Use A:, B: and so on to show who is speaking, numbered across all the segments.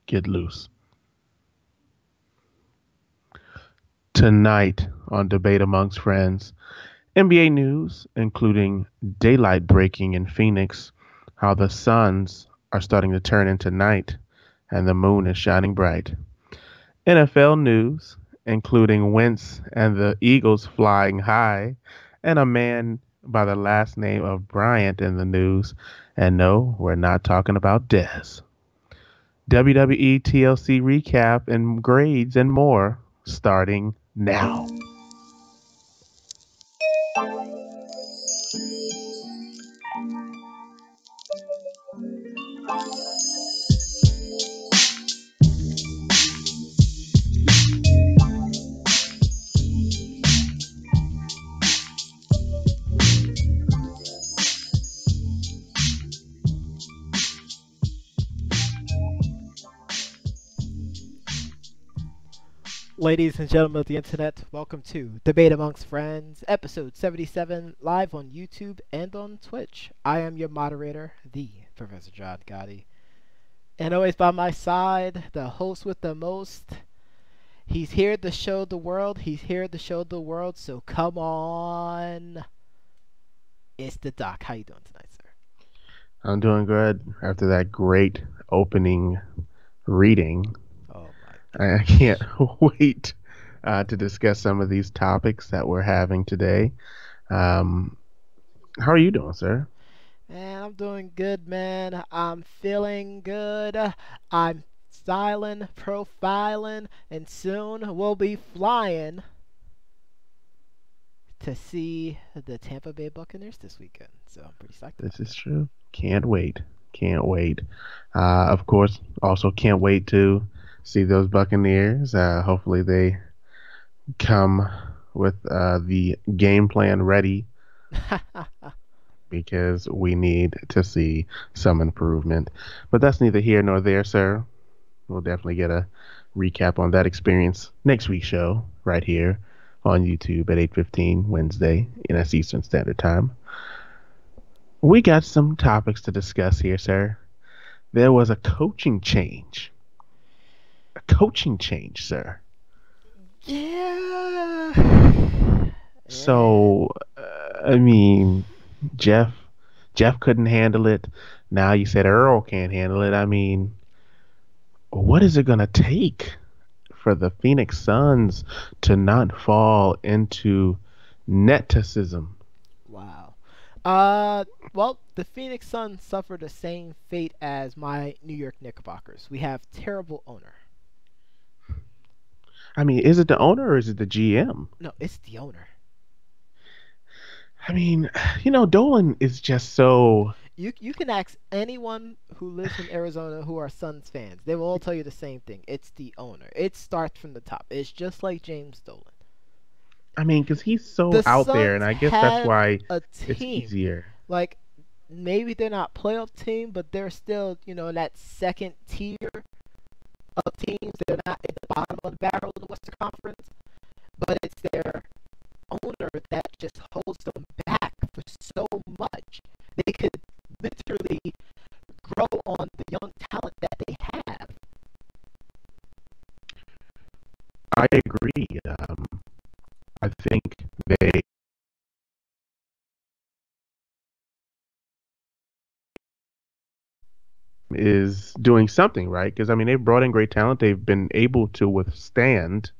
A: Get loose. Tonight on Debate Amongst Friends, NBA news, including daylight breaking in Phoenix, how the suns are starting to turn into night and the moon is shining bright. NFL news, including Wentz and the Eagles flying high, and a man by the last name of Bryant in the news. And no, we're not talking about Dez. WWE TLC recap and grades and more starting now.
B: Ladies and gentlemen of the internet, welcome to Debate Amongst Friends, episode 77, live on YouTube and on Twitch. I am your moderator, the Professor John Gotti. And always by my side, the host with the most. He's here to show the world, so come on. It's the Doc. How you doing tonight, sir?
A: I'm doing good after that great opening reading.
B: Oh
A: I can't wait to discuss some of these topics that we're having today. How are you doing, sir?
B: Man, I'm doing good, man. I'm feeling good. I'm styling, profiling, and soon we'll be flying to see the Tampa Bay Buccaneers this weekend. So I'm pretty psyched about
A: This is
B: that.
A: true. Can't wait. Can't wait. Of course, also can't wait to see those Buccaneers. Hopefully, they come with the game plan ready because we need to see some improvement. But that's neither here nor there, sir. We'll definitely get a recap on that experience next week's show right here on YouTube at 8:15 Wednesday in Eastern Standard Time. We got some topics to discuss here, sir. There was a coaching change. A coaching change, sir.
B: Yeah.
A: So, I mean, Jeff Jeff couldn't handle it. Now you said Earl can't handle it. I mean, what is it going to take for the Phoenix Suns to not fall into neticism?
B: Wow. Well, the Phoenix Suns suffered the same fate as my New York Knickerbockers. We have terrible owner.
A: I mean, is it the owner or is it the GM?
B: No, it's the owner.
A: I mean, Dolan is just so.
B: You can ask anyone who lives in Arizona who are Suns fans. They will all tell you the same thing. It's the owner. It starts from the top. It's just like James Dolan.
A: I mean, because he's so
B: The
A: out there, and
B: Suns
A: I guess that's
B: had
A: why
B: a
A: it's
B: team.
A: easier.
B: Like maybe they're not playoff team, but they're still, in that second tier of teams. They're not at the bottom of the barrel of the Western Conference, but it's their owner that just holds them back for so much. They could literally grow on the young talent that they have.
A: I agree. I think they is doing something right because I mean they've brought in great talent. They've been able to withstand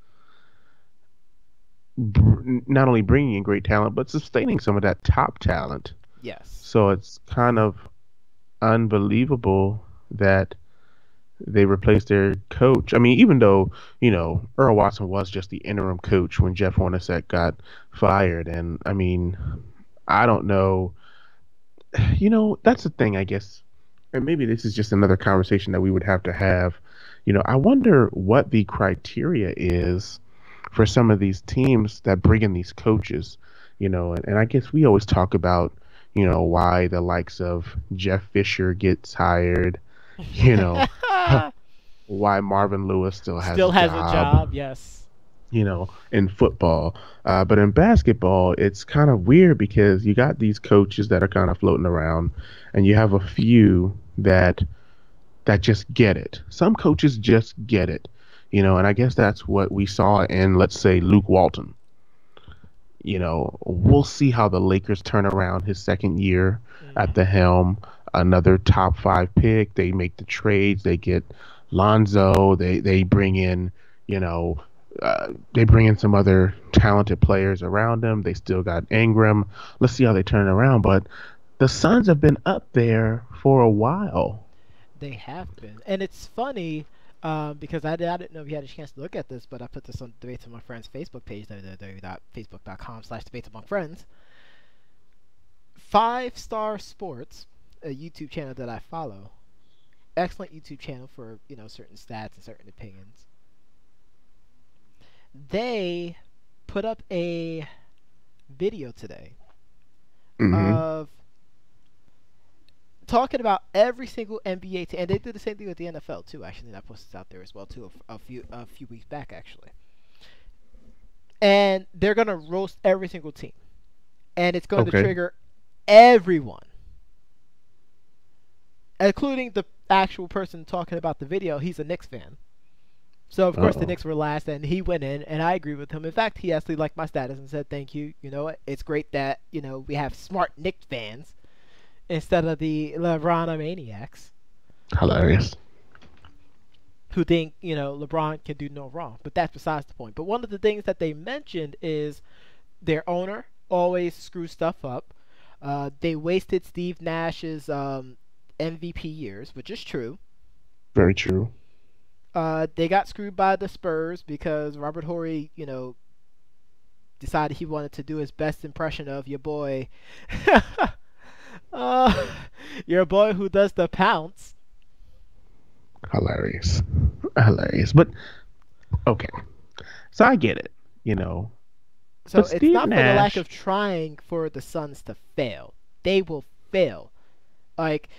A: not only bringing in great talent but sustaining some of that top talent.
B: Yes.
A: So it's kind of unbelievable that they replaced their coach. I mean, even though Earl Watson was just the interim coach when Jeff Hornacek got fired, and I mean, I don't know. That's the thing, I guess, and maybe this is just another conversation that we would have to have. I wonder what the criteria is for some of these teams that bring in these coaches. And I guess we always talk about why the likes of Jeff Fisher gets hired. You know, why Marvin Lewis still has
B: Still
A: a
B: has a
A: job,
B: job, yes.
A: in football. But in basketball, it's kind of weird because you got these coaches that are kind of floating around, and you have a few that that just get it. Some coaches just get it, and I guess that's what we saw in, let's say, Luke Walton. We'll see how the Lakers turn around his second year at
B: Hmm.
A: the helm. Another top five pick. They make the trades. They get Lonzo. They bring in, you know, they bring in some other talented players around them. They still got Ingram. Let's see how they turn around. But the Suns have been up there for a while.
B: They have been, and it's funny because I didn't know if you had a chance to look at this, but I put this on Debates Among Friends Facebook page, www.facebook.com/debates among friends. Five Star Sports, a YouTube channel that I follow, excellent YouTube channel for certain stats and certain opinions. They put up a video today
A: Hmm.
B: of talking about every single NBA team, and they did the same thing with the NFL too. Actually, and I posted this out there as well too a few weeks back actually. And they're gonna roast every single team, and it's going to
A: Okay.
B: trigger everyone, including the actual person talking about the video. He's a Knicks fan. So of course the
A: Uh-oh.
B: Knicks were last, and he went in, and I agree with him. In fact, he actually liked my status and said, "Thank you. You know what? It's great that we have smart Knicks fans instead of the LeBron maniacs
A: Hilarious.
B: who think LeBron can do no wrong." But that's besides the point. But one of the things that they mentioned is their owner always screws stuff up. They wasted Steve Nash's MVP years, which is true.
A: Very true.
B: They got screwed by the Spurs because Robert Horry, decided he wanted to do his best impression of your boy, uh, your boy who does the pounce.
A: Hilarious. Hilarious. But okay. So I get it, you know.
B: So
A: But
B: it's
A: Steve
B: not for the lack
A: Nash,
B: of trying for the Suns to fail. They will fail. Like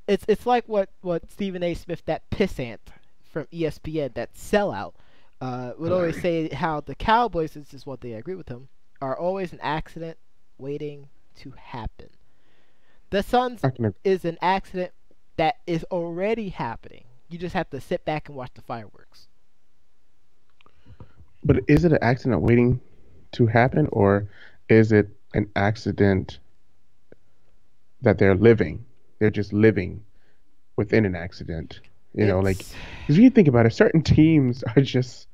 B: it's like what Stephen A. Smith, that pissant from ESPN, that sellout, would always
A: hilarious.
B: say how the Cowboys, this is what they agree with him, are always an accident waiting to happen. The Suns
A: I can,
B: is an accident that is already happening. You just have to sit back and watch the fireworks.
A: but is it an accident waiting to happen, or is it an accident that they're living? They're just living within an accident. Like,
B: It's
A: because when you think about it, certain teams are just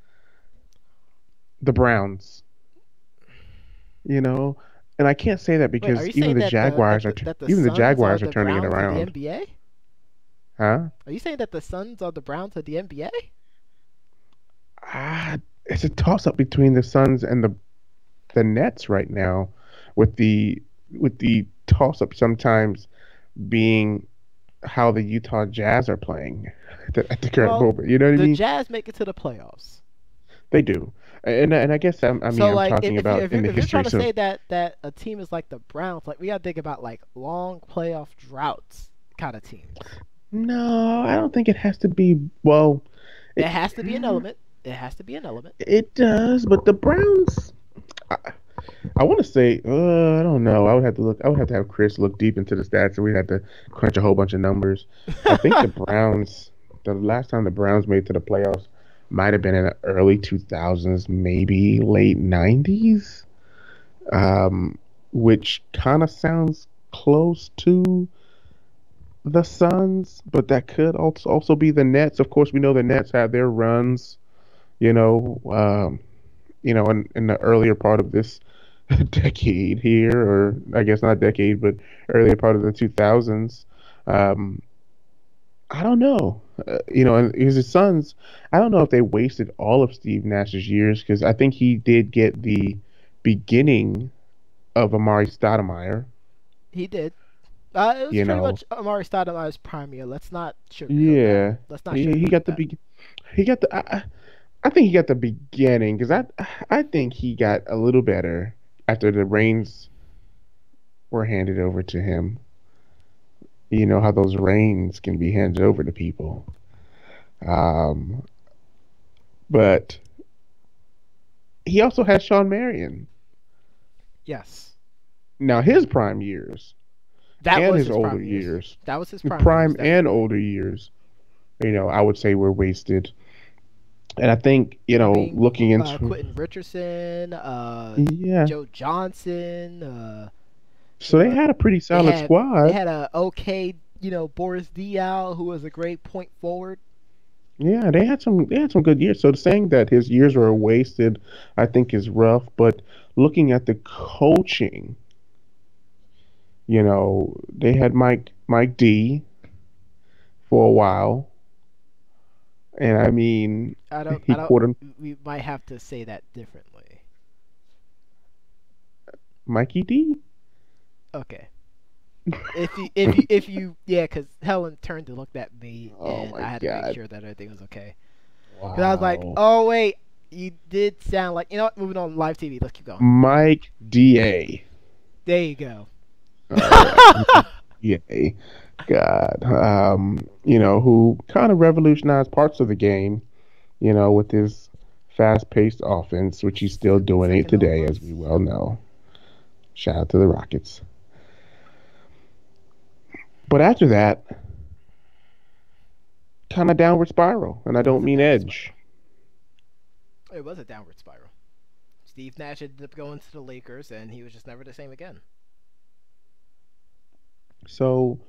A: the Browns, you know, and I can't say that
B: Wait, are
A: because
B: you saying that the
A: even the
B: Suns are
A: Jaguars are
B: the
A: turning it
B: Browns of the
A: around,
B: NBA?
A: huh?
B: Are you saying that the Suns are the Browns of the NBA?
A: It's a toss up between the Suns and the Nets right now, with the toss up sometimes being how the Utah Jazz are playing at the current
B: Well,
A: moment. You know what I
B: the
A: mean?
B: Jazz make it to the playoffs.
A: They do, and I guess I mean
B: So
A: I'm
B: like
A: talking about
B: if
A: in
B: you're
A: the
B: if you're trying
A: history.
B: to
A: So
B: say that a team is like the Browns, like we gotta think about like long playoff droughts kind of teams.
A: no, I don't think it has to be. Well,
B: It
A: it
B: has to be an element. It has to be an element.
A: it does, but the Browns. I, I want to say, I don't know. I would have to look. I would have to have Chris look deep into the stats, and we'd have to crunch a whole bunch of numbers. I think the Browns, the last time the Browns made it to the playoffs, might have been in the early 2000s, maybe late 90s, um, which kind of sounds close to the Suns, but that could also be the Nets. Of course, we know the Nets had their runs, you know, in the earlier part of this decade here, or I guess not decade, but earlier part of the 2000s. Um, I don't know. And his sons, I don't know if they wasted all of Steve Nash's years, because I think he did get the beginning of Amari Stoudemire.
B: He did. It was
A: You
B: pretty
A: know,
B: much Amari Stoudemire's prime year. Let's not sugarcoat that.
A: yeah,
B: Let's not
A: he
B: sugarcoat
A: got the
B: that.
A: be he got the I think he got the beginning, because I think he got a little better after the reins were handed over to him. You know how those reins can be handed over to people. Um, but he also had Sean Marion.
B: Yes,
A: Now his prime years
B: that
A: and
B: was
A: his
B: his
A: older
B: prime years.
A: years,
B: That was his prime years,
A: prime and
B: definitely.
A: older years. I would say were wasted. And I think,
B: I mean,
A: looking into,
B: Quentin Richardson,
A: yeah,
B: Joe Johnson.
A: so
B: Who
A: they
B: else?
A: had a pretty
B: They
A: solid
B: had they
A: squad.
B: had a okay, Boris Diaw, who was a great point forward.
A: Yeah, they had some good years. So saying that his years were wasted, I think is rough. But looking at the coaching, they had Mike D for a while, and I mean,
B: I
A: he
B: don't.
A: quartered
B: We might have to say that differently.
A: Mikey D.
B: Okay. If you yeah, because Helen turned to look at me,
A: Oh
B: and
A: my
B: I had to make
A: God!
B: sure that everything was okay. Because I was like,
A: Wow,
B: oh wait, you did sound like, what? Moving on live TV. Let's keep going.
A: Mike Da.
B: There you go.
A: All right, Mike Da. God, who kind of revolutionized parts of the game, with his fast-paced offense, which he's still doing it
B: Second
A: today, as
B: almost.
A: we well know. Shout out to the Rockets. But after that, kind of downward spiral, and I
B: It was
A: don't
B: a
A: mean
B: downward
A: edge.
B: spiral. It was a downward spiral. Steve Nash ended up going to the Lakers, and he was just never the same again.
A: So,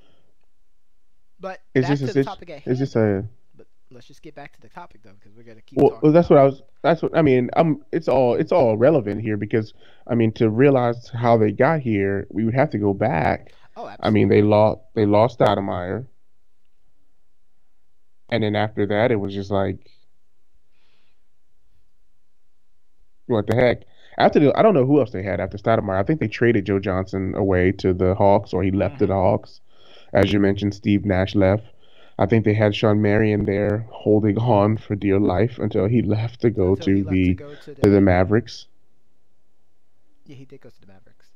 B: But
A: is
B: back
A: this a
B: to the topic at
A: is
B: hand,
A: this
B: though.
A: a
B: But let's just get back to the topic, though, because we're gonna keep
A: well?
B: talking
A: That's
B: about.
A: what I was. That's what I mean. It's all relevant here because I mean to realize how they got here, we would have to go back.
B: Oh,
A: I mean,
B: absolutely.
A: they lost Stoudemire, and then after that, it was just like, what the heck? I don't know who else they had after Stoudemire. I think they traded Joe Johnson away to the Hawks, or he left to
B: Mm-hmm.
A: the Hawks. As you mentioned, Steve Nash left. I think they had Sean Marion there holding on for dear life until he left to go
B: Until he
A: to
B: left to
A: the
B: go to
A: to the
B: the.
A: Mavericks.
B: Yeah, he did go to the Mavericks.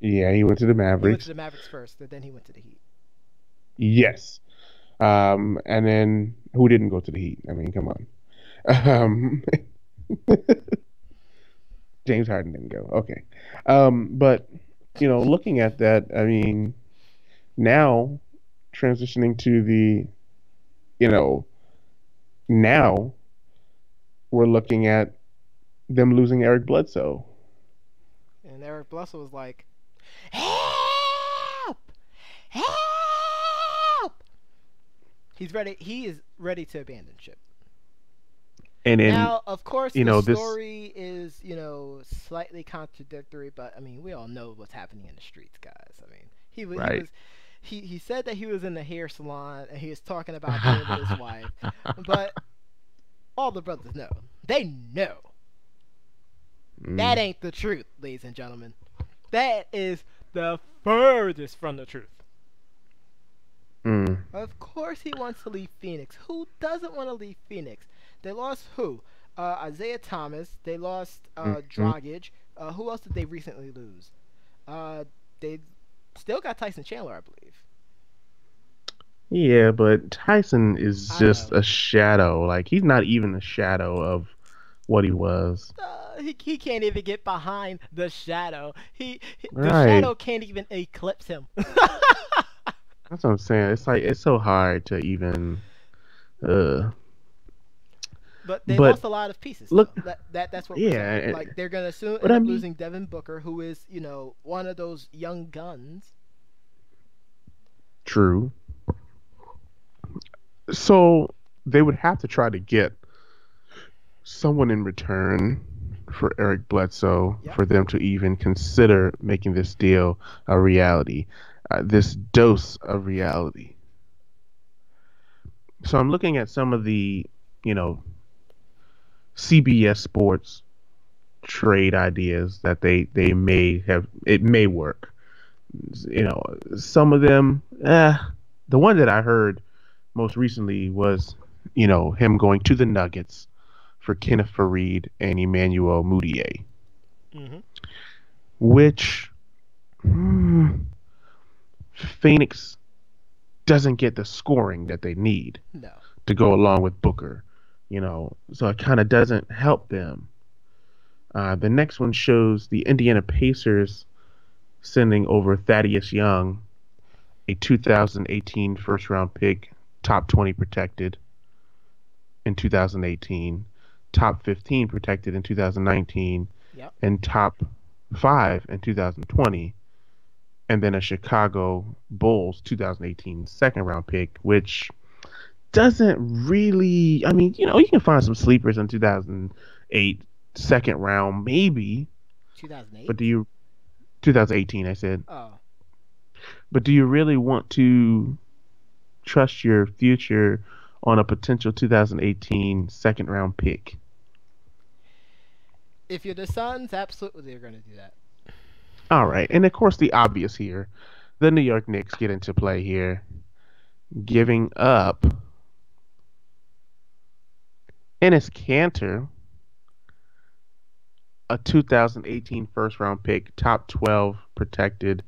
A: Yeah, he went to the
B: He went to
A: Mavericks.
B: the Mavericks first, and then he went to the Heat.
A: Yes. And then who didn't go to the Heat? I mean, come on. Um, James Harden didn't go. Okay. But looking at that, I mean, now transitioning to you know, now we're looking at them losing Eric Bledsoe.
B: And Eric Bledsoe was like, "Help! Help!" He's ready. He is ready to abandon ship.
A: And then,
B: Now, of course, the
A: this,
B: story is, slightly contradictory, but I mean, we all know what's happening in the streets, guys. I mean, he
A: right.
B: was he said that he was in the hair salon and he was talking about being with his wife, but all the brothers know. They know that
A: Mm,
B: ain't the truth, ladies and gentlemen. That is the furthest from the truth.
A: mm,
B: Of course, he wants to leave Phoenix. Who doesn't want to leave Phoenix? They lost who? Isaiah Thomas. They lost
A: mm.
B: Dragic. Who else did they recently lose? They still got Tyson Chandler, I believe.
A: Yeah, but Tyson is
B: I
A: just
B: know.
A: a shadow. Like he's not even a shadow of what he was.
B: He can't even get behind the shadow. The
A: Right.
B: shadow can't even eclipse him.
A: That's what I'm saying. It's like it's so hard to even uh
B: But they
A: but
B: lost a lot of pieces,
A: look,
B: though. That's what we're saying.
A: yeah,
B: Like they're gonna soon
A: but
B: end
A: I
B: up
A: mean,
B: losing Devin Booker, who is one of those young guns.
A: true. So they would have to try to get someone in return for Eric Bledsoe
B: Yep.
A: for them to even consider making this deal a reality, this dose of reality. So I'm looking at some of the, you know, CBS Sports trade ideas that they may have. It may work. Some of them. The one that I heard most recently was, him going to the Nuggets for Kenneth Farid and Emmanuel Mudiay,
B: Mm-hmm.
A: which Phoenix doesn't get the scoring that they need
B: No.
A: to go along with Booker, so it kind of doesn't help them. The next one shows the Indiana Pacers sending over Thaddeus Young, a 2018 first round pick, top 20 protected. in 2018, top 15 protected in 2019,
B: Yep.
A: and top 5 in 2020, and then a Chicago Bulls 2018 second round pick, which doesn't really. I mean, you can find some sleepers in 2008 second round, maybe, but
B: 2008.
A: do you 2018? I said,
B: Oh,
A: but do you really want to trust your future on a potential 2018 second round pick?
B: if you're the Suns, absolutely they're going to do that.
A: All right, and of course the obvious here, the New York Knicks get into play here, giving up Ennis Cantor, a 2018 first round pick, top 12 protected,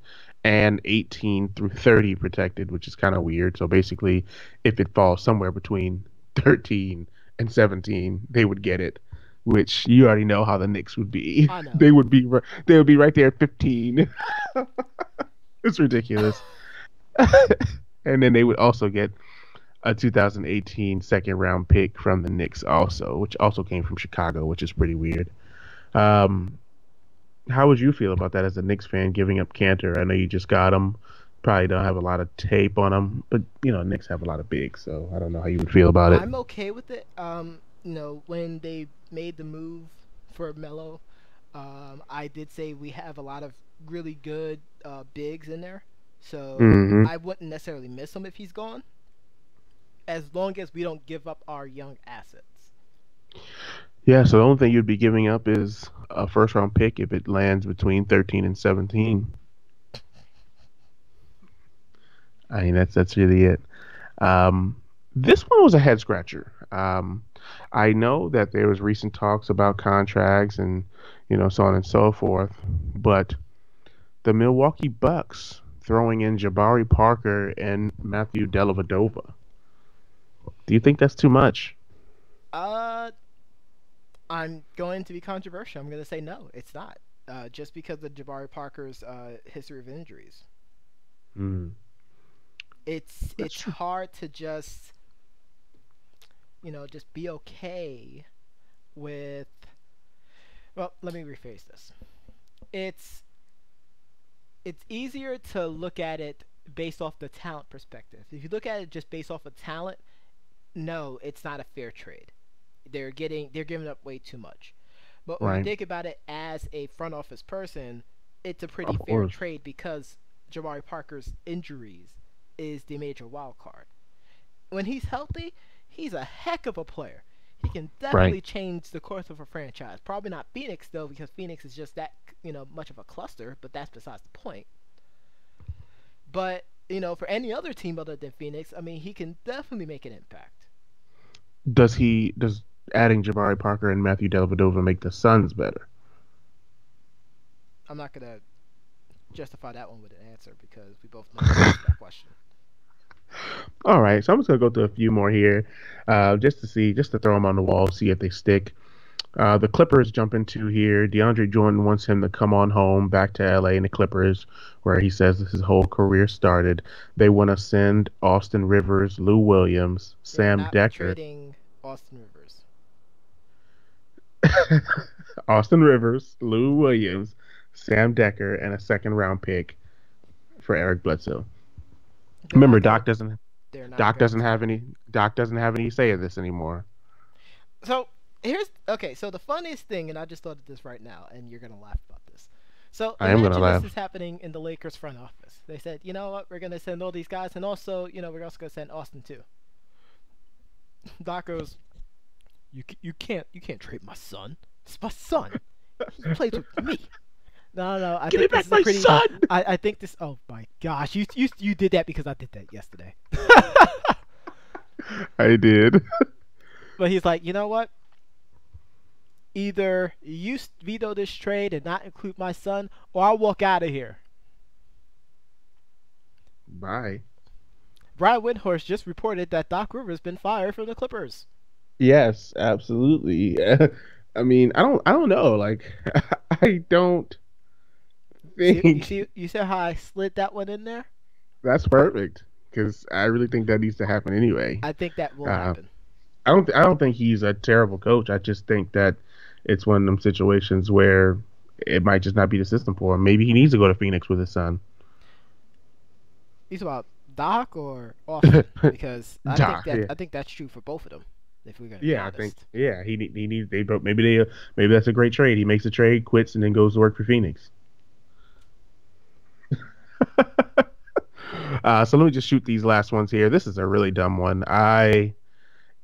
A: and 18 through 30 protected, which is kind of weird. So basically, if it falls somewhere between 13 and 17, they would get it. Which you already know how the Knicks would be.
B: I know.
A: They would be right there at 15. It's ridiculous. And then they would also get a 2018 second round pick from the Knicks also, which also came from Chicago, which is pretty weird. Um, how would you feel about that as a Knicks fan giving up Cantor? I know you just got him. Probably don't have a lot of tape on him, but Knicks have a lot of bigs, so I don't know how you would feel about it.
B: I'm okay with it. When they made the move for Melo, I did say we have a lot of really good bigs in there, so
A: Hmm.
B: I wouldn't necessarily miss him if he's gone, as long as we don't give up our young assets.
A: Yeah, so the only thing you'd be giving up is a first round pick if it lands between 13 and 17. I mean, that's really it. Um, this one was a head scratcher. I know that there was recent talks about contracts and so on and so forth, but the Milwaukee Bucks throwing in Jabari Parker and Matthew Dellavedova. Do you think that's too much?
B: Uh, I'm going to be controversial. I'm going to say no, it's not. Just because of Jabari Parker's history of injuries,
A: Mm, that's
B: it's
A: true.
B: hard to just be okay with. Well, let me rephrase this. It's it's easier to look at it based off the talent perspective. If you look at it just based off of talent, no, it's not a fair trade. They're giving up way too much. But when you
A: Right.
B: think about it as a front office person, it's a pretty
A: Of
B: fair
A: course.
B: trade because Jabari Parker's injuries is the major wild card. When he's healthy, he's a heck of a player. He can
A: Right.
B: definitely change the course of a franchise. Probably not Phoenix though, because Phoenix is just that much of a cluster. But that's besides the point. But for any other team other than Phoenix, I mean, he can definitely make an impact.
A: Does adding Jabari Parker and Matthew Dellavedova make the Suns better?
B: I'm not gonna justify that one with an answer because we both know the answer to that question.
A: All right, so I'm just gonna go through a few more here, just to throw them on the wall, see if they stick. The Clippers jump into here. DeAndre Jordan wants him to come on home back to LA and the Clippers, where he says his whole career started. They want to send Austin Rivers, Lou Williams,
B: They're
A: Sam
B: not
A: Decker,
B: trading Austin Rivers.
A: Austin Rivers, Lou Williams, Sam Decker, and a second round pick for Eric Bledsoe.
B: They're
A: Remember,
B: not gonna. They're not
A: Doc
B: going
A: doesn't
B: to.
A: have any Doc doesn't have any say in this anymore.
B: So here's okay. So the funniest thing, and I just thought of this right now, and you're gonna laugh about this. So
A: I am gonna
B: imagine this is
A: laugh.
B: happening in the Lakers front office. They said, you know what, we're gonna send all these guys, and also, we're also gonna send Austin too. Doc goes, you can't trade my son. It's my son. He plays with me. No, no, I
A: Give me
B: think this
A: back
B: is a
A: my
B: pretty.
A: son.
B: I think this. Oh my gosh, you did that because I did that yesterday.
A: I did.
B: But he's like, you know what? Either you veto this trade and not include my son, or I'll walk out of here.
A: Bye.
B: Brian Windhorst just reported that Doc Rivers been fired from the Clippers.
A: Yes, absolutely. I mean, I don't know. Like, I don't
B: See, you
A: think
B: see, you see how I slid that one in there?
A: that's perfect because I really think that needs to happen anyway.
B: I think that will
A: Uh,
B: happen.
A: I don't think he's a terrible coach. I just think that it's one of them situations where it might just not be the system for him. Maybe he needs to go to Phoenix with his son.
B: He's about Doc or Austin because
A: Doc, yeah.
B: I think that's true for both of them. If we're gonna be
A: Yeah, I think
B: honest.
A: yeah, he needs they broke maybe that's a great trade. He makes a trade, quits, and then goes to work for Phoenix. So let me just shoot these last ones here. This is a really dumb one.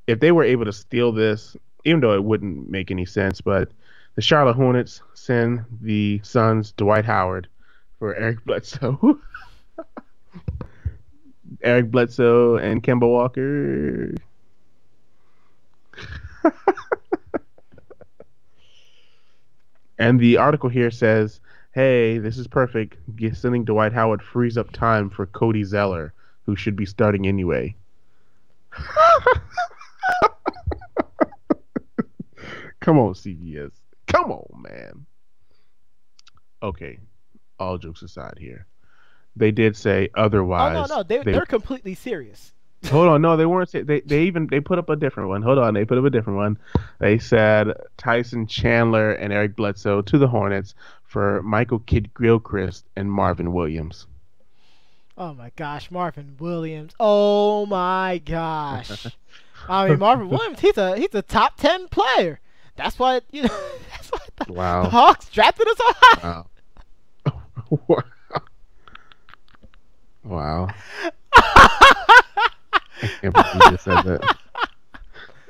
A: If they were able to steal this, even though it wouldn't make any sense, but the Charlotte Hornets send the Suns Dwight Howard for Eric Bledsoe. Eric Bledsoe and Kemba Walker. And the article here says, "Hey, this is perfect. Sending Dwight Howard frees up time for Cody Zeller, who should be starting anyway." Come on, CBS. Come on, man. Okay, all jokes aside here. They did say
B: Oh no,
A: otherwise.
B: no, they're completely serious.
A: Hold on, no, they weren't. They put up a different one. Hold on, they put up a different one. They said Tyson Chandler and Eric Bledsoe to the Hornets for Michael Kidd Gilchrist and Marvin Williams.
B: Oh my gosh, Marvin Williams. Oh my gosh. I mean, Marvin Williams, he's a top 10 player. That's why that's why the
A: Wow,
B: Hawks drafted us so high.
A: wow, wow! I can't believe you just said that.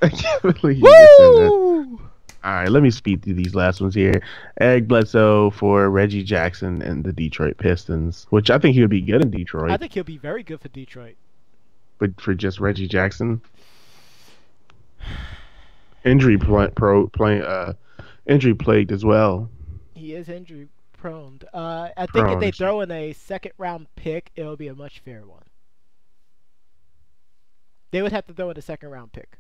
A: I can't believe you just said that.
B: Woo!
A: All right, let me speed through these last ones here. Eric Bledsoe for Reggie Jackson and the Detroit Pistons, which I think he would be good in
B: I
A: Detroit,
B: think he'll be very good for Detroit.
A: but for just Reggie Jackson, injury injury plagued as well.
B: He is injury prone. I think if
A: Prone.
B: they throw in a second round pick, it'll be a much fairer one. They would have to throw in a second round pick.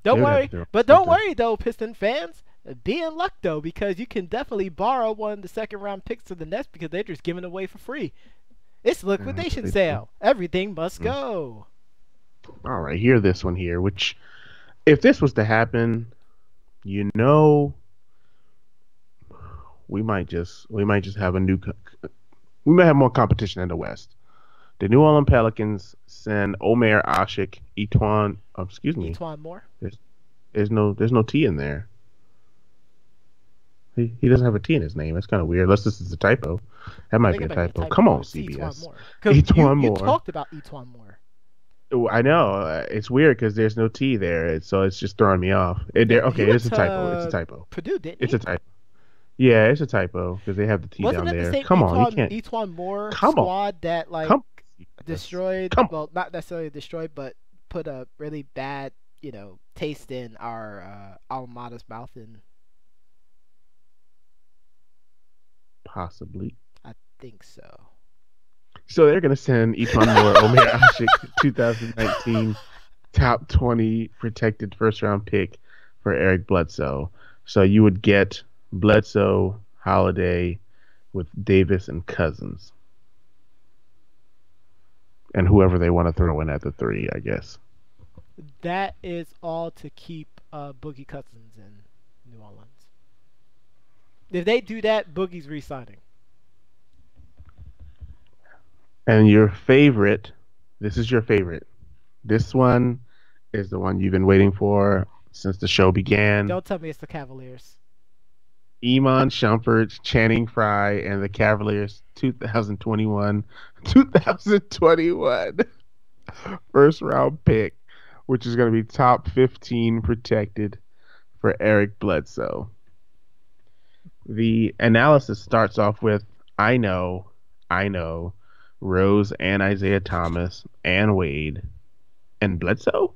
A: They
B: Don't
A: would have
B: worry,
A: to do
B: but don't
A: something.
B: worry though, Piston fans. Be in luck though, because you can definitely borrow one of the second round picks to the Nets because they're just giving away for free. It's liquidation
A: They do.
B: sale. Everything must
A: Mm.
B: go.
A: All right, hear this one here. Which, if this was to happen, you know, we might just have we might have more competition in the West. The New Orleans Pelicans send Omer Ashik, Etwan. Excuse me.
B: Etwan Moore.
A: There's there's no T in there. He doesn't have a T in his name. That's kind of weird. Unless this is a typo. That
B: I
A: might
B: think
A: be a
B: it might be a
A: typo.
B: typo.
A: Come on,
B: It's Etwan
A: CBS.
B: Moore. Because
A: Etwan
B: you
A: Moore.
B: talked about Etwan Moore.
A: Oh, I know. It's weird because there's no T there, so it's just throwing me off.
B: He
A: Okay,
B: went
A: it's a typo. It's a
B: to
A: typo.
B: Purdue, didn't
A: It's
B: he?
A: a typo. Yeah, it's a typo because they have the T
B: Wasn't
A: down
B: it the
A: there.
B: same
A: Come on, he can't.
B: Etwan Moore
A: Come on,
B: squad that like
A: come,
B: destroyed?
A: come on.
B: Well, not necessarily destroyed, but put a really bad, taste in our alma mater's mouth, and
A: Possibly.
B: I think so.
A: So they're gonna send Etwan Moore, Omer Ashik, 2019 top 20 protected first round pick for Eric Bledsoe. So you would get Bledsoe, Holiday, with Davis and Cousins, and whoever they want to throw in at the three, I guess.
B: That is all to keep Boogie Cousins in New Orleans. If they do that, Boogie's re-signing.
A: And your favorite, this is your favorite. This one is the one you've been waiting for since the show began.
B: Don't tell me it's the Cavaliers.
A: Iman Shumpert, Channing Frye, and the Cavaliers 2021 first round pick, which is going to be top 15 protected for Eric Bledsoe. The analysis starts off with I know, Rose and Isaiah Thomas and Wade and Bledsoe,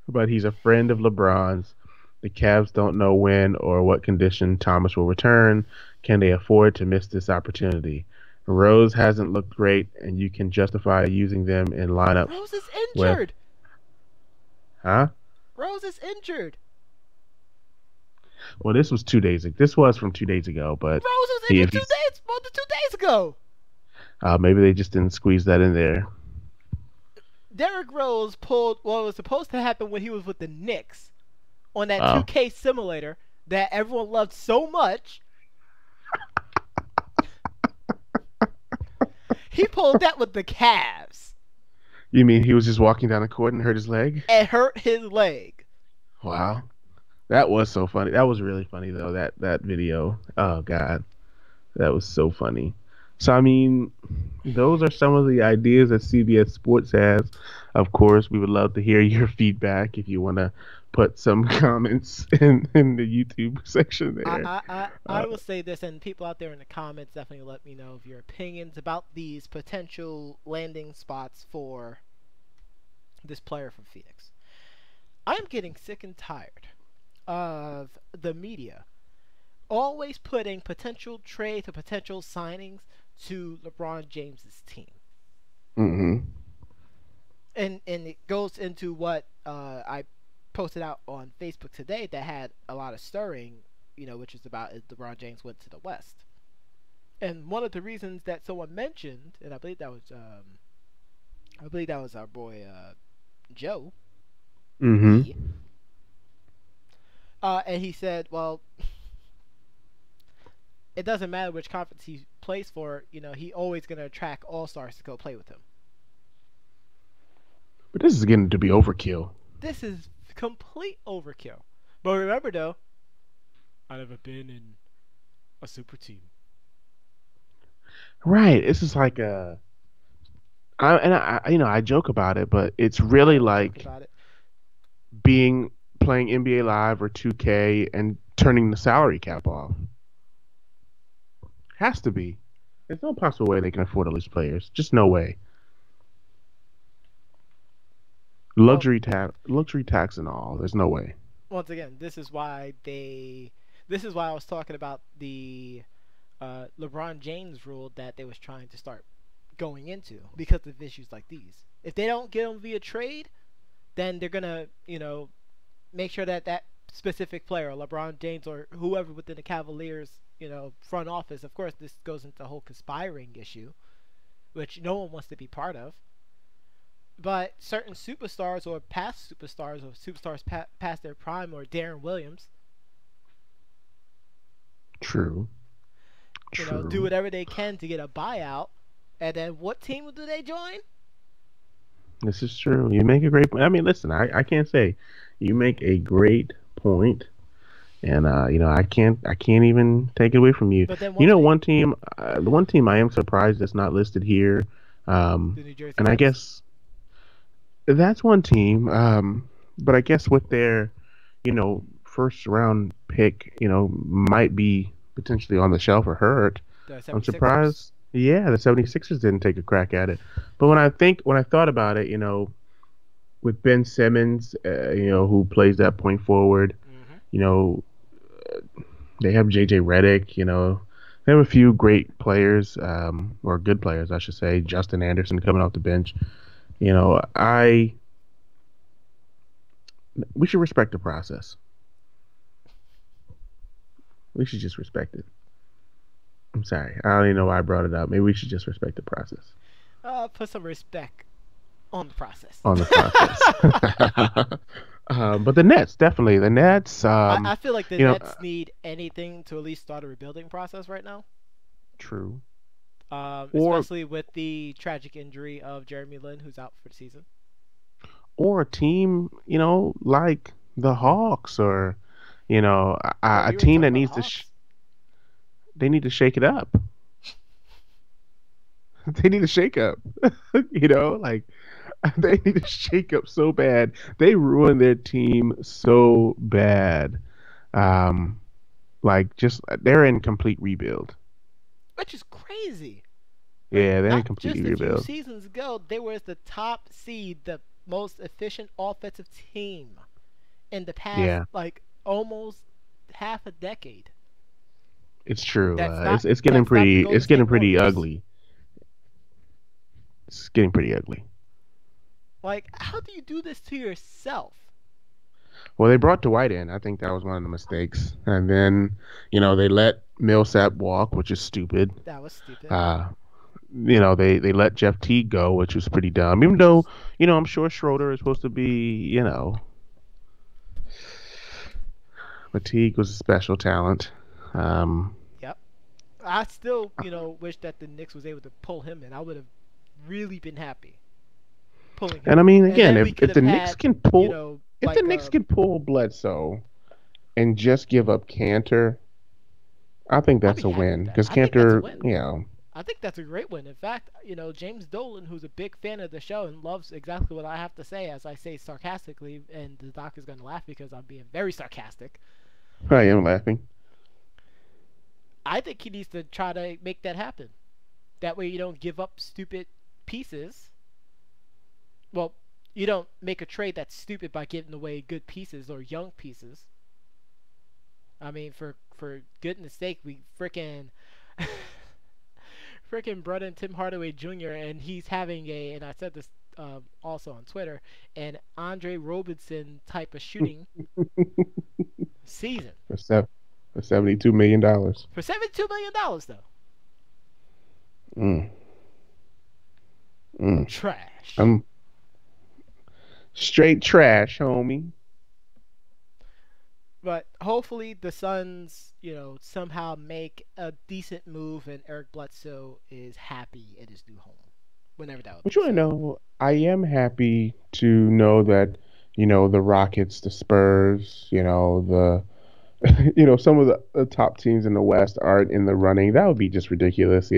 A: but he's a friend of LeBron's. The Cavs don't know when or what condition Thomas will return. Can they afford to miss this opportunity? Rose hasn't looked great, and you can justify using them in lineups
B: Rose is
A: with,
B: injured.
A: huh?
B: Rose is injured.
A: Well, this was 2 days. This was from 2 days ago, but
B: Rose was
A: he,
B: injured
A: if
B: 2
A: he's,
B: days, more than 2 days ago.
A: maybe they just didn't squeeze that in there.
B: Derrick Rose pulled what was supposed to happen when he was with the Knicks on that
A: Oh,
B: 2K simulator that everyone loved so much. He pulled that with the Cavs
A: you mean he was just walking down the court and hurt his leg?
B: and hurt his leg.
A: Wow, that was so funny. That was really funny though. That video. Oh God, that was so funny. So I mean, those are some of the ideas that CBS Sports has. Of course, we would love to hear your feedback if you want to put some comments in the YouTube section
B: I,
A: there.
B: I, I,
A: Uh,
B: I will say this, and people out there in the comments definitely let me know of your opinions about these potential landing spots for this player from Phoenix. I'm getting sick and tired of the media always putting potential trade to potential signings to LeBron James's team.
A: hmm
B: And it goes into what I posted out on Facebook today that had a lot of stirring, which is about if LeBron James went to the West. And one of the reasons that someone mentioned, and I believe that was our boy Joe
A: hmm
B: E. And he said, well, it doesn't matter which conference he plays for. He always gonna attract all stars to go play with him.
A: But this is getting to be overkill.
B: This is complete overkill. But remember though, I've never been in a super team.
A: Right. This is like I joke about it, but it's
B: I
A: really
B: don't joke
A: like
B: about it.
A: being playing NBA Live or 2K and turning the salary cap off. Has to be. There's no possible way they can afford all these players. Just no way.
B: Well,
A: Luxury tax and all. There's no way.
B: once again, this is why I was talking about the LeBron James rule that they was trying to start going into because of issues like these. If they don't get him via trade, then they're gonna make sure that that specific player, LeBron James or whoever within the Cavaliers front office. Of course, this goes into the whole conspiring issue, which no one wants to be part of. But certain superstars or past superstars or superstars past their prime or Darren Williams,
A: True.
B: do
A: True.
B: whatever they can to get a buyout. And then what team do they join?
A: This is true. You make a great point. I mean, listen, I can't say you make a great point, and I can't even take it away from you.
B: But then
A: You
B: once
A: know,
B: we
A: the one team I am surprised that's not listed here,
B: the New Jersey
A: and I
B: Nets.
A: guess that's one team. But I guess with their, first round pick, might be potentially on the shelf or hurt.
B: The
A: I'm
B: 76ers.
A: surprised. Yeah, the 76ers didn't take a crack at it. But when I thought about it, with Ben Simmons, who plays that point forward,
B: Mm-hmm.
A: you know, they have JJ Redick, they have a few great players, or good players, I should say. Justin Anderson coming off the bench. I we should respect the process. We should just respect it. I'm sorry. I don't even know why I brought it up. Maybe we should just respect the process
B: Put some respect on the process.
A: on the process. But the Nets, definitely. The Nets,
B: I feel like the
A: you know,
B: Nets need anything to at least start a rebuilding process right now.
A: true. Or
B: Especially with the tragic injury of Jeremy Lin, who's out for the season.
A: or a team, like the Hawks, or
B: Oh,
A: a
B: you were
A: team
B: talking
A: that
B: about the
A: needs
B: Hawks.
A: they need to shake it up. They need to shake up. Like they need to shake up so bad. They ruined their team so bad. Um, like just they're in complete rebuild.
B: Which is crazy. Like,
A: Yeah, they're in
B: not
A: complete
B: just a few
A: rebuild.
B: seasons ago, they were the top seed, the most efficient offensive team in the past,
A: Yeah,
B: like, almost half a decade.
A: it's true.
B: That's
A: It's
B: not
A: it's getting
B: that's not the
A: pretty
B: Golden
A: it's getting
B: State
A: pretty
B: Warriors.
A: ugly. It's getting pretty ugly.
B: Like, how do you do this to yourself?
A: Well, they brought Dwight in. I think that was one of the mistakes. And then, they let Millsap walk, which is stupid.
B: That was stupid.
A: Uh, they let Jeff Teague go, which was pretty dumb. Even though, I'm sure Schroeder is supposed to be, but Teague was a special talent. Um,
B: Yep. I still, wish that the Knicks was able to pull him in. I would have really been happy pulling
A: and
B: him
A: I
B: in,
A: mean,
B: and
A: again,
B: then
A: if
B: we could
A: if
B: have
A: the Knicks
B: had,
A: can
B: you
A: pull,
B: know,
A: if the
B: like
A: Knicks can pull Bledsoe and just give up Cantor, I think
B: I'd be
A: that's a
B: happy with
A: win
B: that.
A: because
B: I think that's a
A: Cantor,
B: win. I think that's a great win. In fact, James Dolan, who's a big fan of the show and loves exactly what I have to say, as I say sarcastically, and the doc is going to laugh because I'm being very sarcastic.
A: I am laughing.
B: I think he needs to try to make that happen. That way, you don't give up stupid pieces. Well, you don't make a trade that's stupid by giving away good pieces or young pieces. I mean, for goodness sake, we freaking brought in Tim Hardaway Jr. and he's having and I said this also on Twitter, an Andre Robertson type of shooting season
A: for seven, for $72 million.
B: for $72 million though.
A: Mm, mm.
B: Trash.
A: I'm straight trash, homie.
B: But hopefully the Suns, somehow make a decent move and Eric Bledsoe is happy at his new home. Whenever that would
A: But
B: be.
A: you want to know, I am happy to know that, the Rockets, the Spurs, some of the top teams in the West aren't in the running. That would be just ridiculous.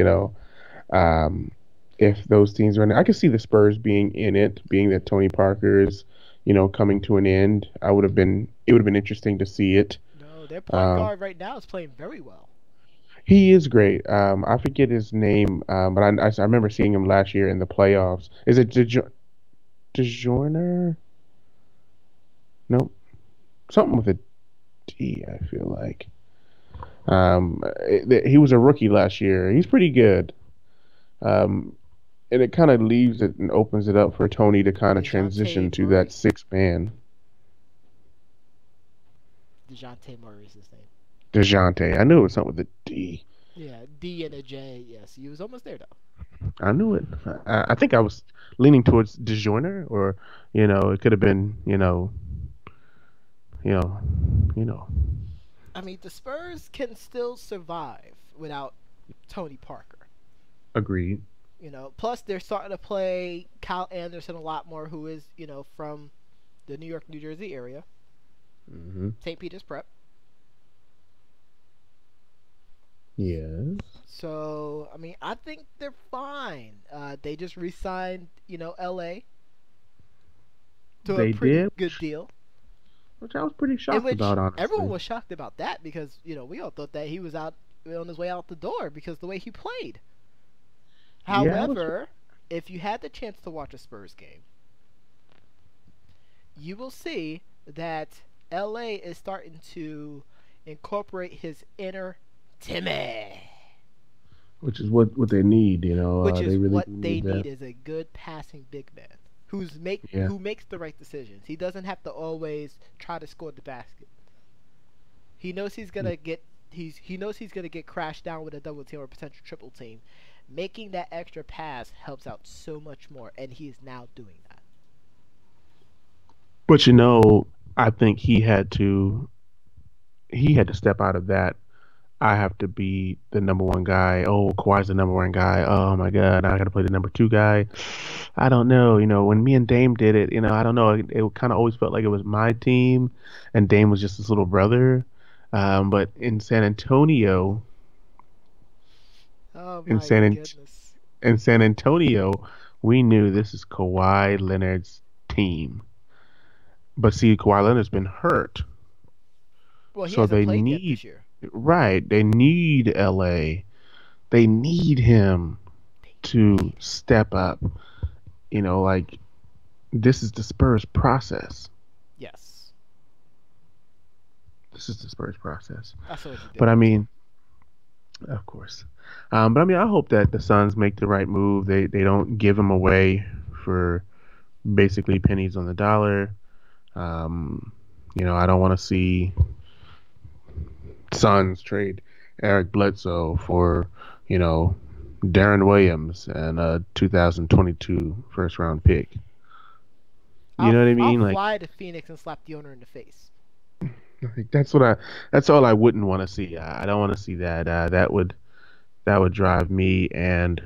A: Um, if those teams are in it. I could see the Spurs being in it, being that Tony Parker is, coming to an end. It would have been interesting to see it.
B: No, their point
A: Um,
B: guard right now is playing very well.
A: he is great. I forget his name, but I remember seeing him last year in the playoffs. Is it DeJourner? Nope. Something with a D, I feel like. He was a rookie last year. He's pretty good. Um, and it kind of leaves it and opens it up for Tony to kind of
B: DeJounte
A: transition to that
B: Murray.
A: six man.
B: DeJounte Murray is his name.
A: DeJounte. I knew it was something with a D.
B: Yeah, D and a J. Yes, he was almost there though.
A: I knew it. I think I was leaning towards DeJourner, or it could have been you know, you know.
B: I mean, the Spurs can still survive without Tony Parker.
A: Agreed.
B: Plus they're starting to play Kyle Anderson a lot more, who is from the New York, New Jersey area,
A: Hmm.
B: St. Peter's Prep.
A: Yes.
B: So I mean, I think they're fine. They just re-signed, L.A. to a
A: They
B: pretty
A: did,
B: good deal.
A: which I was pretty
B: In
A: shocked
B: which
A: about,
B: everyone
A: honestly.
B: was shocked about that because we all thought that he was out on his way out the door because the way he played.
A: Yeah, I was.
B: However, if you had the chance to watch a Spurs game, you will see that LA is starting to incorporate his inner Timmy,
A: Which is what they need.
B: which
A: They
B: is
A: really
B: what
A: do
B: they
A: need
B: need
A: that.
B: is a good passing big man
A: Yeah.
B: who makes the right decisions. He doesn't have to always try to score the basket. He knows he's gonna get he knows he's gonna get crashed down with a double team or potential triple team. Making that extra pass helps out so much more, and he is now doing that.
A: But I think he had to step out of that. I have to be the number one guy. Oh, Kawhi's the number one guy. Oh my God, I got to play the number two guy. I don't know. When me and Dame did it, I don't know. It kind of always felt like it was my team, and Dame was just his little brother. But
B: Oh
A: in
B: my
A: San Ant-
B: goodness.
A: in San Antonio, we knew this is Kawhi Leonard's team. But see, Kawhi Leonard's been hurt,
B: Well, he
A: so
B: hasn't
A: they
B: played yet
A: need
B: this year.
A: right. They need LA. They need him to step up. Like this is the Spurs process.
B: Yes,
A: This is the Spurs process.
B: that's what he did
A: But I
B: last year.
A: mean, of course. But I mean, I hope that the Suns make the right move. They don't give him away for basically pennies on the dollar. Um, I don't want to see Suns trade Eric Bledsoe for, you know, Darren Williams and a 2022 first round pick. You know what I
B: I'll
A: mean?
B: fly to Phoenix and slap the owner in the face.
A: Like that's all I wouldn't want to see. I don't want to see that. That would drive me and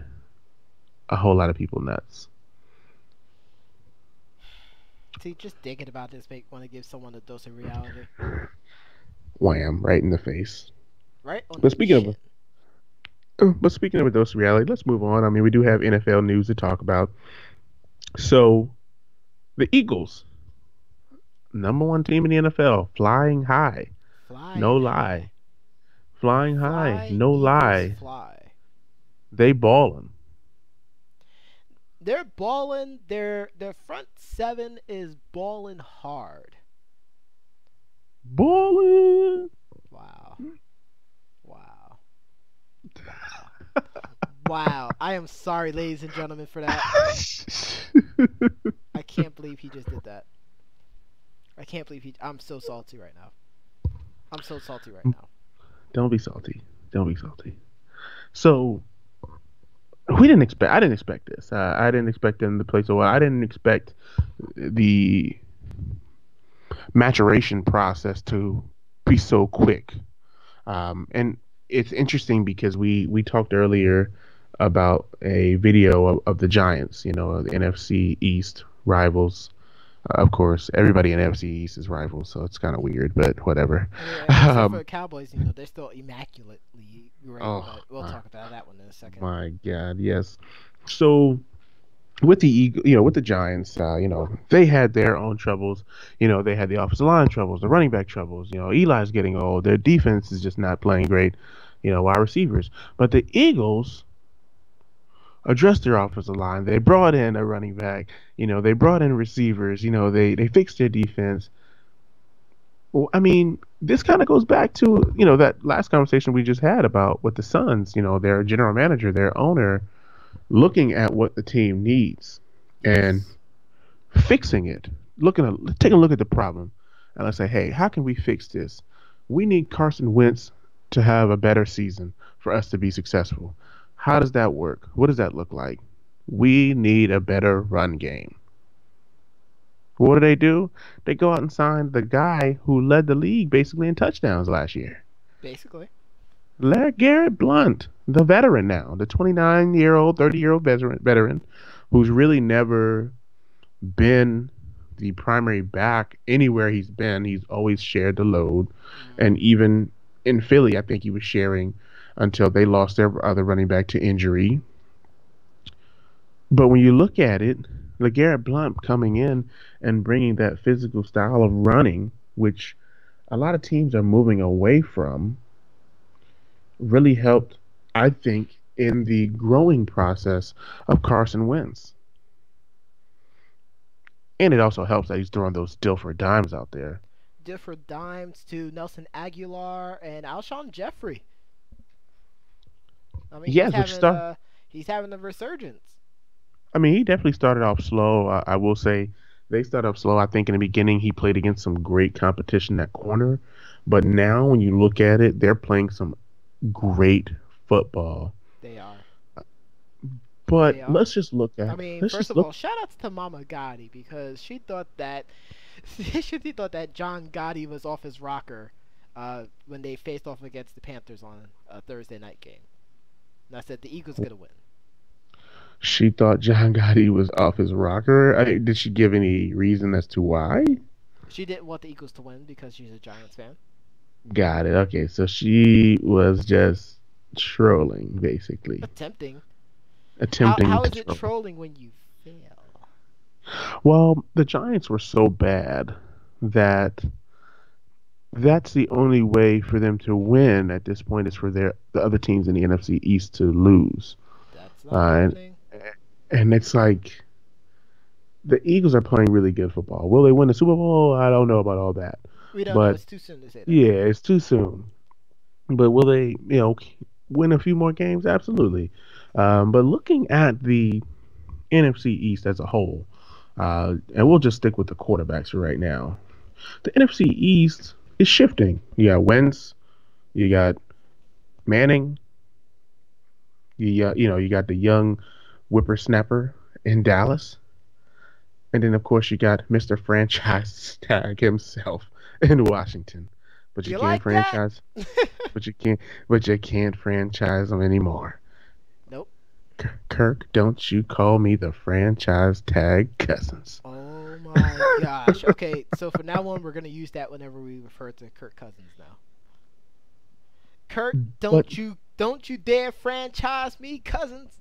A: a whole lot of people nuts.
B: See, just thinking about this make want to give someone a dose of reality.
A: Wham! Right in the face.
B: Right on
A: But
B: the
A: speaking
B: chin.
A: of but speaking of a dose of reality, let's move on. I mean, we do have NFL news to talk about. So the Eagles, number one team in the NFL, flying high. No
B: Flying high.
A: lie. Flying high.
B: Fly,
A: No
B: Eagles,
A: lie.
B: fly.
A: They ballin'.
B: They're balling. Their front seven is balling hard.
A: Ballin'.
B: Wow. Wow. Wow. Wow. I am sorry, ladies and gentlemen, for that. I can't believe he just did that. I can't believe he. I'm so salty right now. I'm so salty right now.
A: Don't be salty. Don't be salty. So we didn't expect. I didn't expect this. I didn't expect them to play so well. I didn't expect the maturation process to be so quick. And it's interesting because we talked earlier about a video of the Giants. You know, the NFC East rivals. Of course, everybody in NFC East is rivals, so it's kind of weird, but whatever.
B: I mean, except for the Cowboys, they're still immaculately great.
A: Oh,
B: But we'll talk about that one in a second.
A: my God, yes. So with the with the Giants, they had their own troubles. They had the offensive line troubles, the running back troubles. Eli's getting old. Their defense is just not playing great. Wide receivers. But the Eagles addressed their offensive line. They brought in a running back. They brought in receivers. They fixed their defense. Well, I mean, this kind of goes back to that last conversation we just had about with the Suns. Their general manager, their owner, looking at what the team needs and
B: Yes.
A: fixing it. Take a look at the problem, and let's say, hey, how can we fix this? We need Carson Wentz to have a better season for us to be successful. How does that work? What does that look like? We need a better run game. What do? They go out and sign the guy who led the league basically in touchdowns last year.
B: Basically.
A: Garrett Blunt, the veteran now, the 29-year-old, 30-year-old veteran, who's really never been the primary back anywhere he's been. He's always shared the load.
B: Mm.
A: And even in Philly, I think he was sharing until they lost their other running back to injury. But when you look at it, LeGarrette Blunt coming in and bringing that physical style of running, which a lot of teams are moving away from, really helped, I think, in the growing process of Carson Wentz. And it also helps that he's throwing those Dilfer dimes out there.
B: Different dimes to Nelson Aguilar and Alshon Jeffrey. I mean,
A: Yes, which start.
B: he's having a resurgence.
A: I mean, he definitely started off slow. I will say they started off slow. I think in the beginning he played against some great competition at corner, but now when you look at it, they're playing some great football.
B: They are.
A: But
B: They are.
A: let's just look
B: I
A: at
B: mean,
A: let's
B: first
A: just
B: of
A: look.
B: all, shout outs to Mama Gotti because she thought that she thought that John Gotti was off his rocker when they faced off against the Panthers on a Thursday night game. And I said the Eagles gonna win.
A: She thought John Gotti was off his rocker. Did she give any reason as to why?
B: She didn't want the Eagles to win because she's a Giants fan.
A: Got it. Okay, so she was just trolling, basically,
B: Attempting.
A: attempting
B: How
A: to
B: is it
A: troll.
B: trolling when you fail?
A: Well, the Giants were so bad that that's the only way for them to win at this point is for the other teams in the NFC East to lose.
B: That's not
A: Uh, and
B: happening.
A: and it's like the Eagles are playing really good football. Will they win the Super Bowl? I don't know about all that,
B: We don't know.
A: but
B: It's too soon to say that.
A: yeah, it's too soon. But will they, win a few more games? Absolutely. But looking at the NFC East as a whole, and we'll just stick with the quarterbacks for right now. The NFC East is shifting. You got Wentz, you got Manning, You got the young whippersnapper in Dallas, and then of course you got Mr. Franchise Tag himself in Washington. But you
B: You
A: can't
B: like that?
A: franchise, but you can't franchise them anymore.
B: Nope.
A: Kirk, don't you call me the Franchise Tag Cousins.
B: Oh my gosh. Okay, so from now on, we're gonna use that whenever we refer to Kirk Cousins now. Kirk,
A: But
B: don't you dare franchise me, Cousins.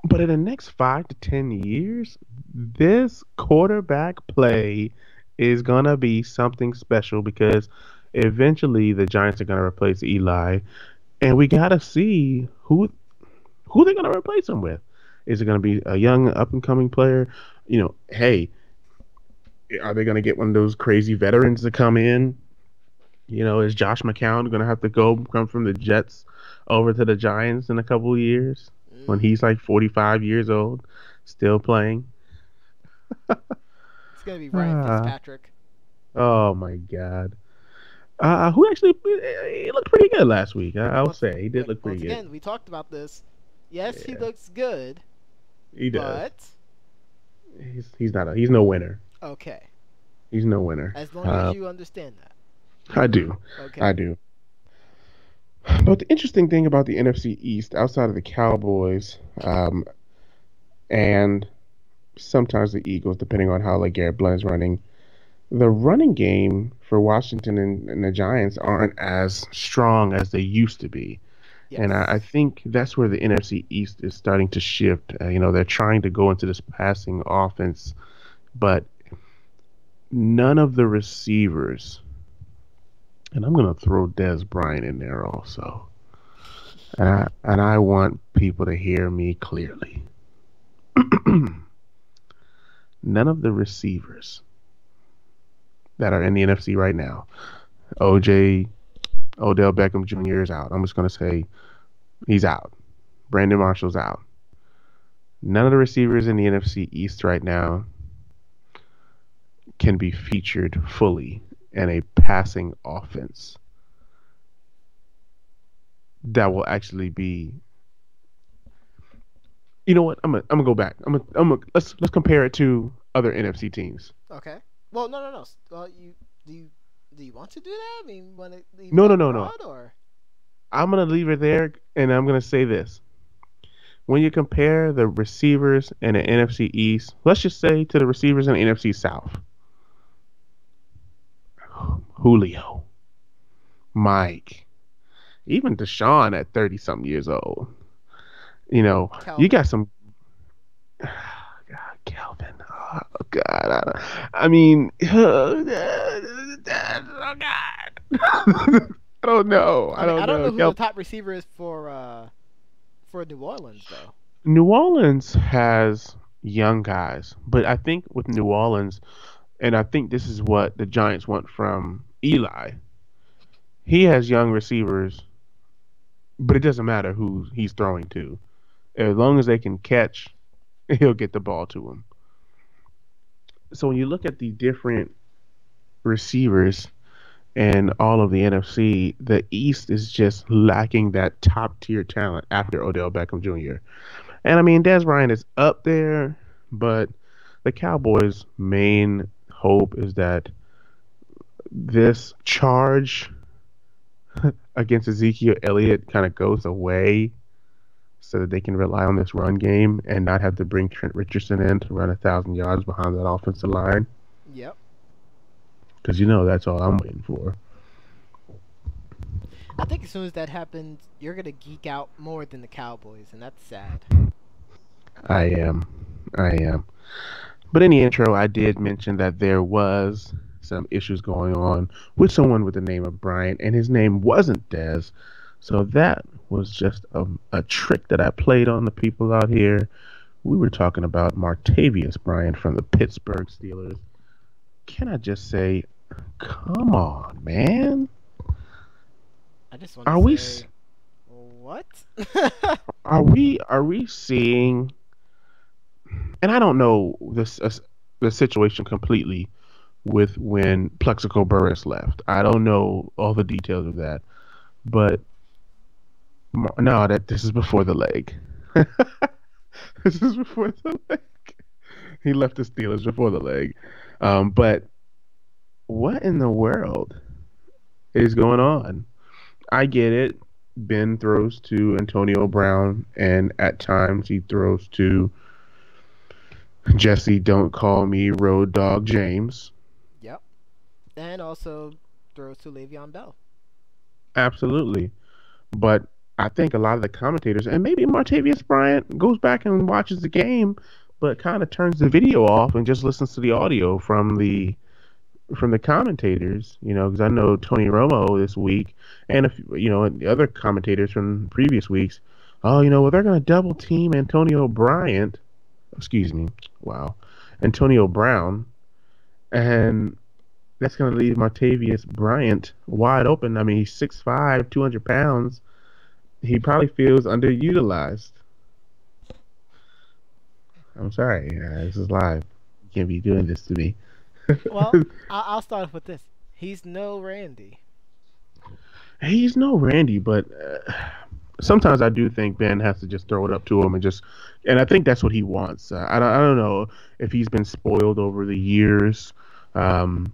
A: but in the next 5 to 10 years, this quarterback play is gonna be something special because eventually the Giants are gonna replace Eli, and we gotta see who they're gonna replace him with. Is it gonna be a young up and coming player? Hey, are they gonna get one of those crazy veterans to come in? Is Josh McCown gonna have to come from the Jets over to the Giants in a couple of years when
B: Mm,
A: he's like 45 years old, still playing?
B: it's gonna be Ryan
A: Ah,
B: Fitzpatrick.
A: oh my God. Who actually he looked pretty good last week. I'll
B: Once,
A: say he did
B: look,
A: look pretty
B: once
A: good.
B: again, we talked about this. Yes, he
A: Yeah,
B: looks good,
A: he does.
B: but
A: He's no winner.
B: okay.
A: He's no winner.
B: As long as you understand that.
A: I do, I
B: Okay.
A: do. But the interesting thing about the NFC East, outside of the Cowboys, and sometimes the Eagles, depending on how like Garrett Blount's running, the running game for Washington and the Giants aren't as strong as they used to be. And I
B: Yes.
A: think that's where the NFC East is starting to shift. They're trying to go into this passing offense, but none of the receivers, and I'm going to throw Des Bryant in there also. And I want people to hear me clearly. None of the receivers that are in the NFC right now, OJ, Odell Beckham Jr. is out. I'm just going to say he's out. Brandon Marshall's out. None of the receivers in the NFC East right now can be featured fully in a passing offense that will actually be. You know what? I'm gonna go back. Let's compare it to other NFC teams.
B: Okay. Well, no, no, no. Well, do you do you want to do that? I mean, want to leave
A: No, no,
B: that
A: no, no.
B: broad or?
A: I'm gonna leave it there, and I'm gonna say this: when you compare the receivers in the NFC East, let's just say to the receivers in the NFC South, Julio, Mike, even Deshaun at 30 something years old. You
B: Calvin.
A: got some. God, Calvin. Oh God. I mean, oh God. I don't know.
B: I
A: I
B: mean,
A: don't
B: I don't
A: know.
B: know who the top receiver is for New Orleans though.
A: New Orleans has young guys, but I think with New Orleans, and I think this is what the Giants want from Eli. He has young receivers, but it doesn't matter who he's throwing to. As long as they can catch, he'll get the ball to him. So when you look at the different receivers and all of the NFC, the East is just lacking that top tier talent after Odell Beckham Jr. And I mean, Dez Bryant is up there, but the Cowboys' main hope is that this charge against Ezekiel Elliott kind of goes away so that they can rely on this run game and not have to bring Trent Richardson in to run 1,000 yards behind that offensive line.
B: Yep.
A: Because that's all I'm waiting for.
B: I think as soon as that happens, you're gonna geek out more than the Cowboys, and that's sad.
A: I am. I am. But in the intro, I did mention that there was some issues going on with someone with the name of Brian, and his name wasn't Dez. So that was just a trick that I played on the people out here. We were talking about Martavius Bryant from the Pittsburgh Steelers. Can I just say, come on, man?
B: I just want to
A: Are we
B: say what?
A: are we seeing? And I don't know the situation completely with when Plexico Burris left. I don't know all the details of that, but No, that this is before the leg. This is before the leg. He left the Steelers before the leg. But what in the world is going on? I get it. Ben throws to Antonio Brown, and at times he throws to Jesse. Don't call me Road Dog James.
B: Yep. And also throws to Le'Veon Bell.
A: Absolutely. But I think a lot of the commentators, and maybe Martavius Bryant, goes back and watches the game, but kind of turns the video off and just listens to the audio from the commentators. Because I know Tony Romo this week, and if and the other commentators from previous weeks. Oh, well, they're going to double team Antonio Bryant. Excuse me. Wow, Antonio Brown, and that's going to leave Martavius Bryant wide open. I mean, he's 6'5", 200 pounds. He probably feels underutilized. I'm sorry. This is live. You can't be doing this to me.
B: Well, I'll start off with this. He's no Randy.
A: He's no Randy, but sometimes I do think Ben has to just throw it up to him and I think that's what he wants. I don't know if he's been spoiled over the years, and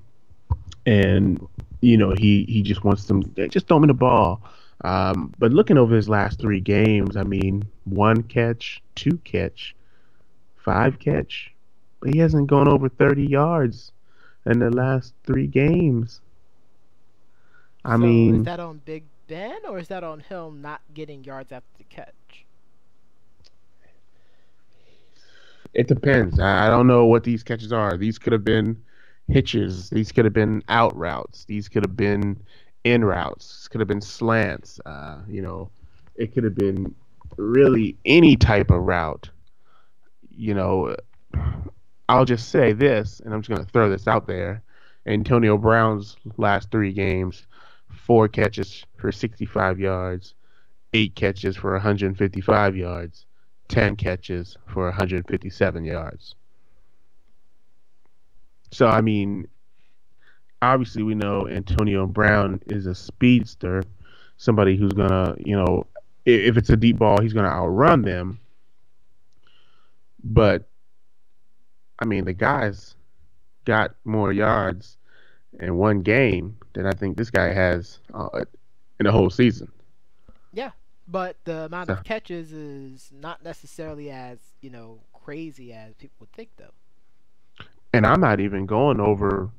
A: he just wants them. Just throw him the ball. But looking over his last three games, I mean, one catch, two catch, five catch. But he hasn't gone over 30 yards in the last three games. I
B: So is
A: mean,
B: that on Big Ben or is that on him not getting yards after the catch?
A: it depends. I don't know what these catches are. These could have been hitches. These could have been out routes. These could have been in routes. This could have been slants. It could have been really any type of route. You know, I'll just say this, and I'm just going to throw this out there. Antonio Brown's last three games, four catches for 65 yards, eight catches for 155 yards, 10 catches for 157 yards. So, I mean, obviously we know Antonio Brown is a speedster, somebody who's going to, if it's a deep ball, he's going to outrun them. But, I mean, the guy's got more yards in one game than I think this guy has in the whole season.
B: Yeah, but the amount
A: So,
B: of catches is not necessarily as crazy as people would think, though.
A: and I'm not even going over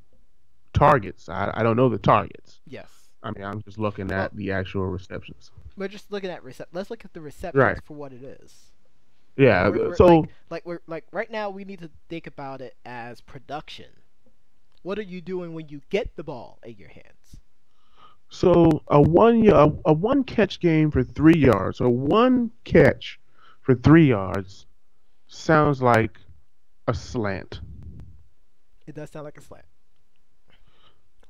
A: targets. I don't know the targets.
B: Yes.
A: I mean, I'm just looking
B: Well,
A: at the actual receptions.
B: we're just looking at Let's look at the receptions
A: Right.
B: for what it is.
A: Yeah.
B: We're
A: So
B: we're like right now we need to think about it as production. What are you doing when you get the ball in your hands?
A: so a one catch game for 3 yards. A one catch for 3 yards sounds like a slant.
B: It does sound like a slant,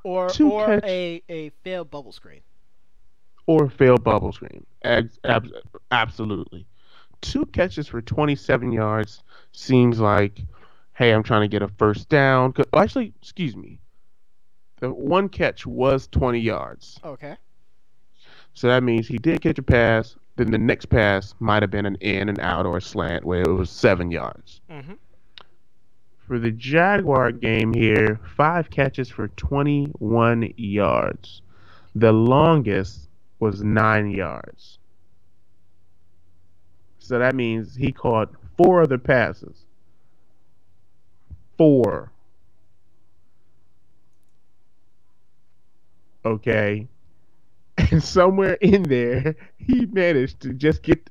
B: or
A: Two catch
B: a failed bubble screen.
A: or failed bubble screen. Absolutely. Two catches for 27 yards seems like, hey, I'm trying to get a first down. Actually, excuse me. The one catch was 20 yards.
B: Okay.
A: So that means he did catch a pass. Then the next pass might have been an in and out or a slant where it was 7 yards.
B: Mm-hmm.
A: For the Jaguar game here, five catches for 21 yards. The longest was 9 yards. So that means he caught four other passes. Four. Okay. And somewhere in there, he managed to just get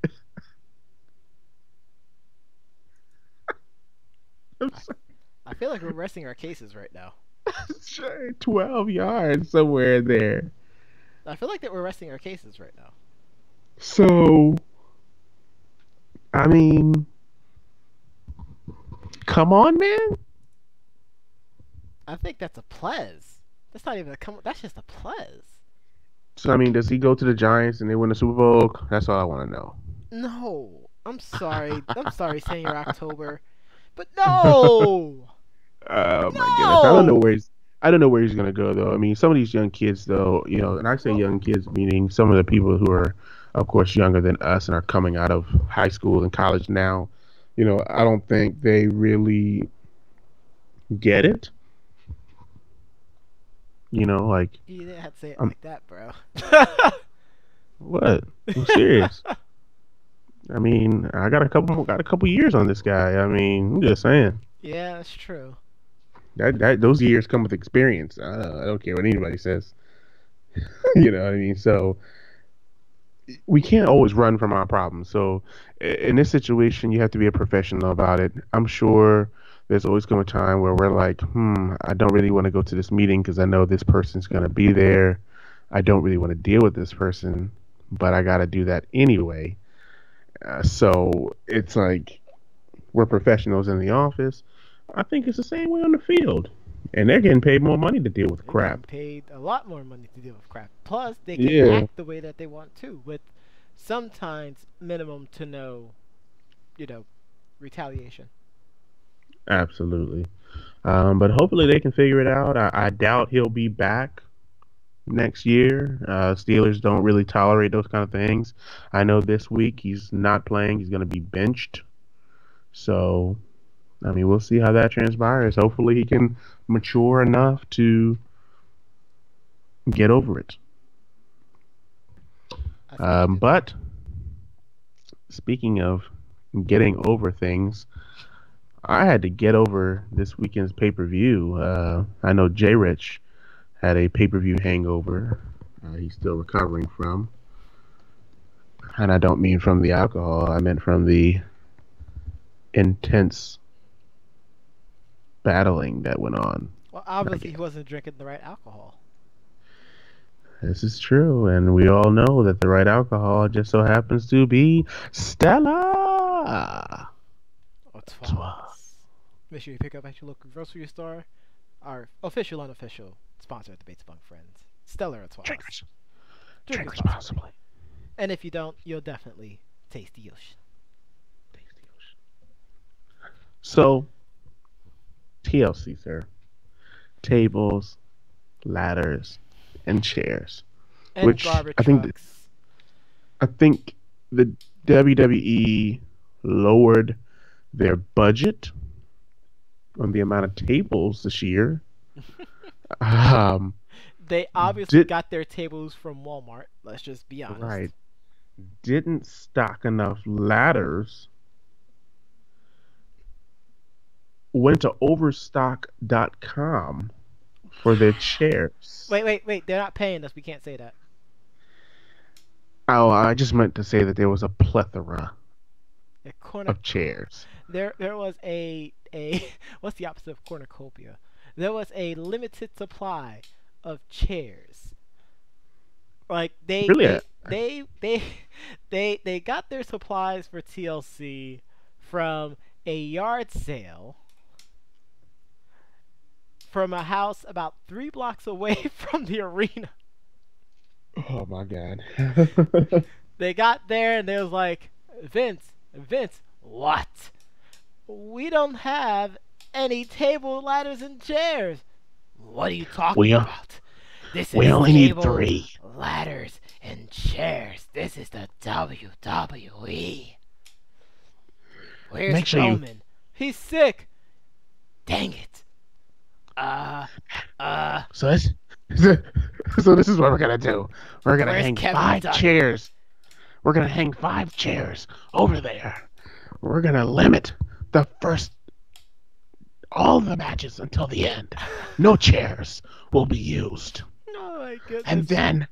B: I feel like we're resting our cases right now.
A: 12 yards somewhere in there.
B: I feel like that we're resting our cases right now.
A: So, I mean, come on, man.
B: I think that's a ples. That's not even a come. That's just a ples.
A: So, I mean, does he go to the Giants and they win the Super Bowl? That's all I want to know.
B: No, I'm sorry. I'm sorry, Senior October, but no,
A: Oh my goodness,
B: no.
A: I don't know where he's gonna go though. I mean, some of these young kids though, and I say
B: Well,
A: young kids meaning some of the people who are of course, younger than us and are coming out of high school and college now. I don't think they really get it. Like,
B: You didn't have to say it
A: um,
B: like that, bro.
A: what? I'm serious. I mean, got a couple years on this guy. I mean, I'm just saying
B: Yeah, that's true.
A: that those years come with experience. I don't care what anybody says. You know what I mean? So we can't always run from our problems. So in this situation, you have to be a professional about it. I'm sure there's always come a time where we're like, I don't really want to go to this meeting because I know this person's going to be there. I don't really want to deal with this person, but I got to do that anyway. So it's like we're professionals in the office. I think it's the same way on the field. And they're getting paid more money to deal with
B: They're getting
A: crap.
B: paid a lot more money to deal with crap. Plus, they can
A: Yeah,
B: act the way that they want to, with sometimes minimum to no, you know, retaliation.
A: absolutely. But hopefully they can figure it out. I doubt he'll be back next year. Steelers don't really tolerate those kind of things. I know this week he's not playing. He's going to be benched. So, I mean, we'll see how that transpires. Hopefully he can mature enough to get over it.
B: I think he did well.
A: But speaking of getting over things, I had to get over this weekend's pay per view. I know J Rich had a pay per view hangover. He's still recovering from. And I don't mean from the alcohol, I meant from the intense battling that went on.
B: Well,
A: Like,
B: obviously he wasn't drinking the right alcohol.
A: this is true, and we all know that the right alcohol just so happens to be Stella.
B: Or twas. Make sure you pick up at your local grocery store. Our official, unofficial sponsor at Debates Among Friends. Stellar or
A: Drink,
B: twas. Drink
A: drink
B: responsibly.
A: responsibly.
B: And if you don't, you'll definitely taste the ocean.
A: So, TLC, sir. Tables, ladders, and chairs.
B: And
A: Which
B: garbage trucks.
A: I think the WWE lowered their budget on the amount of tables this year. Um,
B: They obviously
A: did
B: got their tables from Walmart. Let's just be honest.
A: right didn't stock enough ladders. Went to overstock.com for their chairs.
B: Wait. They're not paying us. We can't say that.
A: Oh, I just meant to say that there was a plethora
B: A corner.
A: of chairs.
B: There was a what's the opposite of cornucopia? There was a limited supply of chairs. Like
A: Really,
B: they they got their supplies for TLC from a yard sale from a house about 3 blocks away from the arena.
A: oh my god.
B: They got there and they was like, Vince, what? We don't have any table, ladders, and chairs. What are you talking
A: we
B: about? This
A: we
B: is
A: only need
B: table,
A: three.
B: ladders, and chairs. This is the WWE.
A: Make
B: Where's
A: sure you.
B: Roman? He's sick. Dang it. Uh,
A: So this, so this is what we're gonna do. We're gonna
B: where's
A: hang
B: Kevin
A: five
B: Dunn?
A: chairs. We're gonna hang 5 chairs over there. We're gonna limit the first all the matches until the end. No chairs will be used,
B: Oh my
A: and
B: goodness.
A: then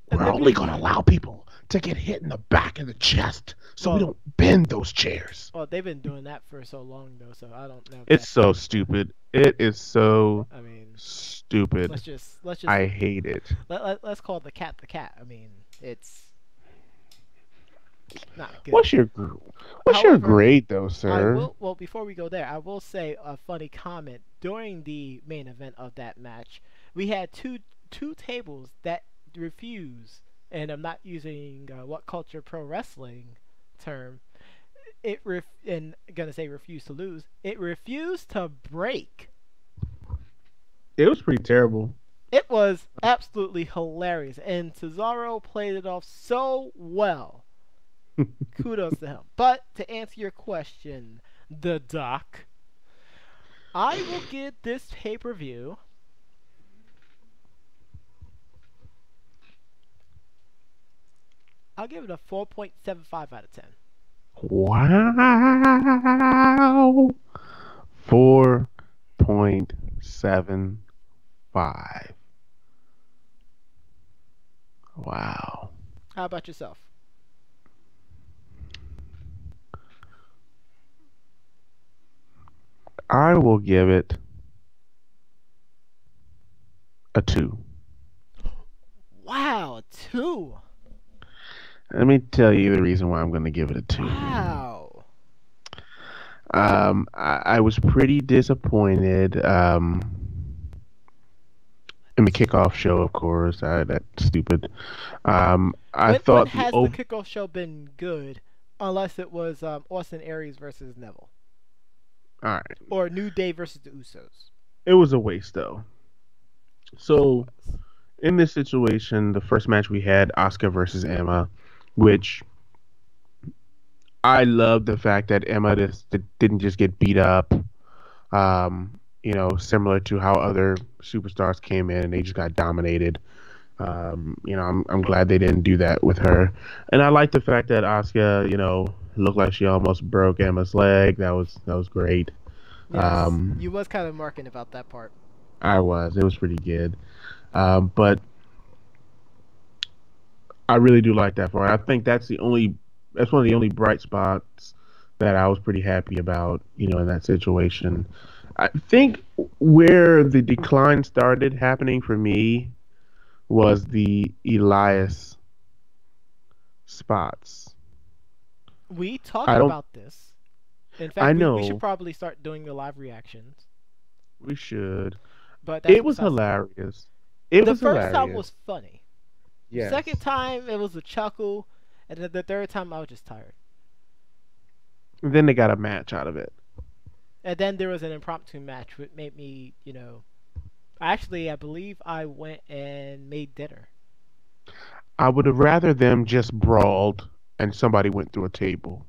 B: And
A: we're
B: then
A: only gonna allow people to get hit in the back of the chest, so we
B: well,
A: don't bend those chairs.
B: well, they've been doing that for so long though, so I don't know if
A: It's
B: that.
A: so stupid. It is so
B: I mean,
A: stupid.
B: let's just
A: I hate it.
B: let's call the cat the cat. I mean, it's not good.
A: What's your what's your
B: However,
A: grade though,
B: I
A: sir?
B: will. Well, before we go there, I will say a funny comment. During the main event of that match, we had two tables that refuse, and I'm not using what culture pro wrestling term. And gonna say refuse to lose. It refused to break.
A: It was pretty terrible.
B: It was absolutely hilarious, and Cesaro played it off so well. Kudos to him. But to answer your question, the Doc, I will give this pay-per-view I'll give it a 4.75 out of 10.
A: Wow. 4.75. Wow.
B: How about yourself?
A: I will give it a 2.
B: Wow, 2.
A: Let me tell you the reason why I'm going to give it a 2.
B: Wow.
A: I was pretty disappointed in the kickoff show, of course. That's stupid. I
B: When
A: thought
B: has the kickoff show been good, unless it was Austin Aries versus Neville,
A: all right,
B: or New Day versus the Usos?
A: it was a waste though. So in this situation, the first match we had Asuka versus Emma, which I love the fact that Emma didn't just get beat up. Similar to how other superstars came in and they just got dominated. I'm glad they didn't do that with her, and I like the fact that Asuka, looked like she almost broke Emma's leg. That was great.
B: Yes,
A: Um,
B: you was kind of marking about that part.
A: it was pretty good. But I really do like that for her. I think that's one of the only bright spots that I was pretty happy about, in that situation. I think where the decline started happening for me was the Elias spots.
B: We talked
A: I don't,
B: about this. In
A: I
B: fact, we should
A: know
B: probably start doing the live reactions.
A: we should.
B: But that's
A: It was
B: besides the point.
A: hilarious. It
B: The
A: was
B: first time
A: hilarious.
B: was funny. The
A: Yes.
B: second time it was a chuckle, and then the third time I was just tired.
A: And then they got a match out of it.
B: And then there was an impromptu match, which made me, Actually, I believe I went and made dinner.
A: I would have rather them just brawled and somebody went through a table.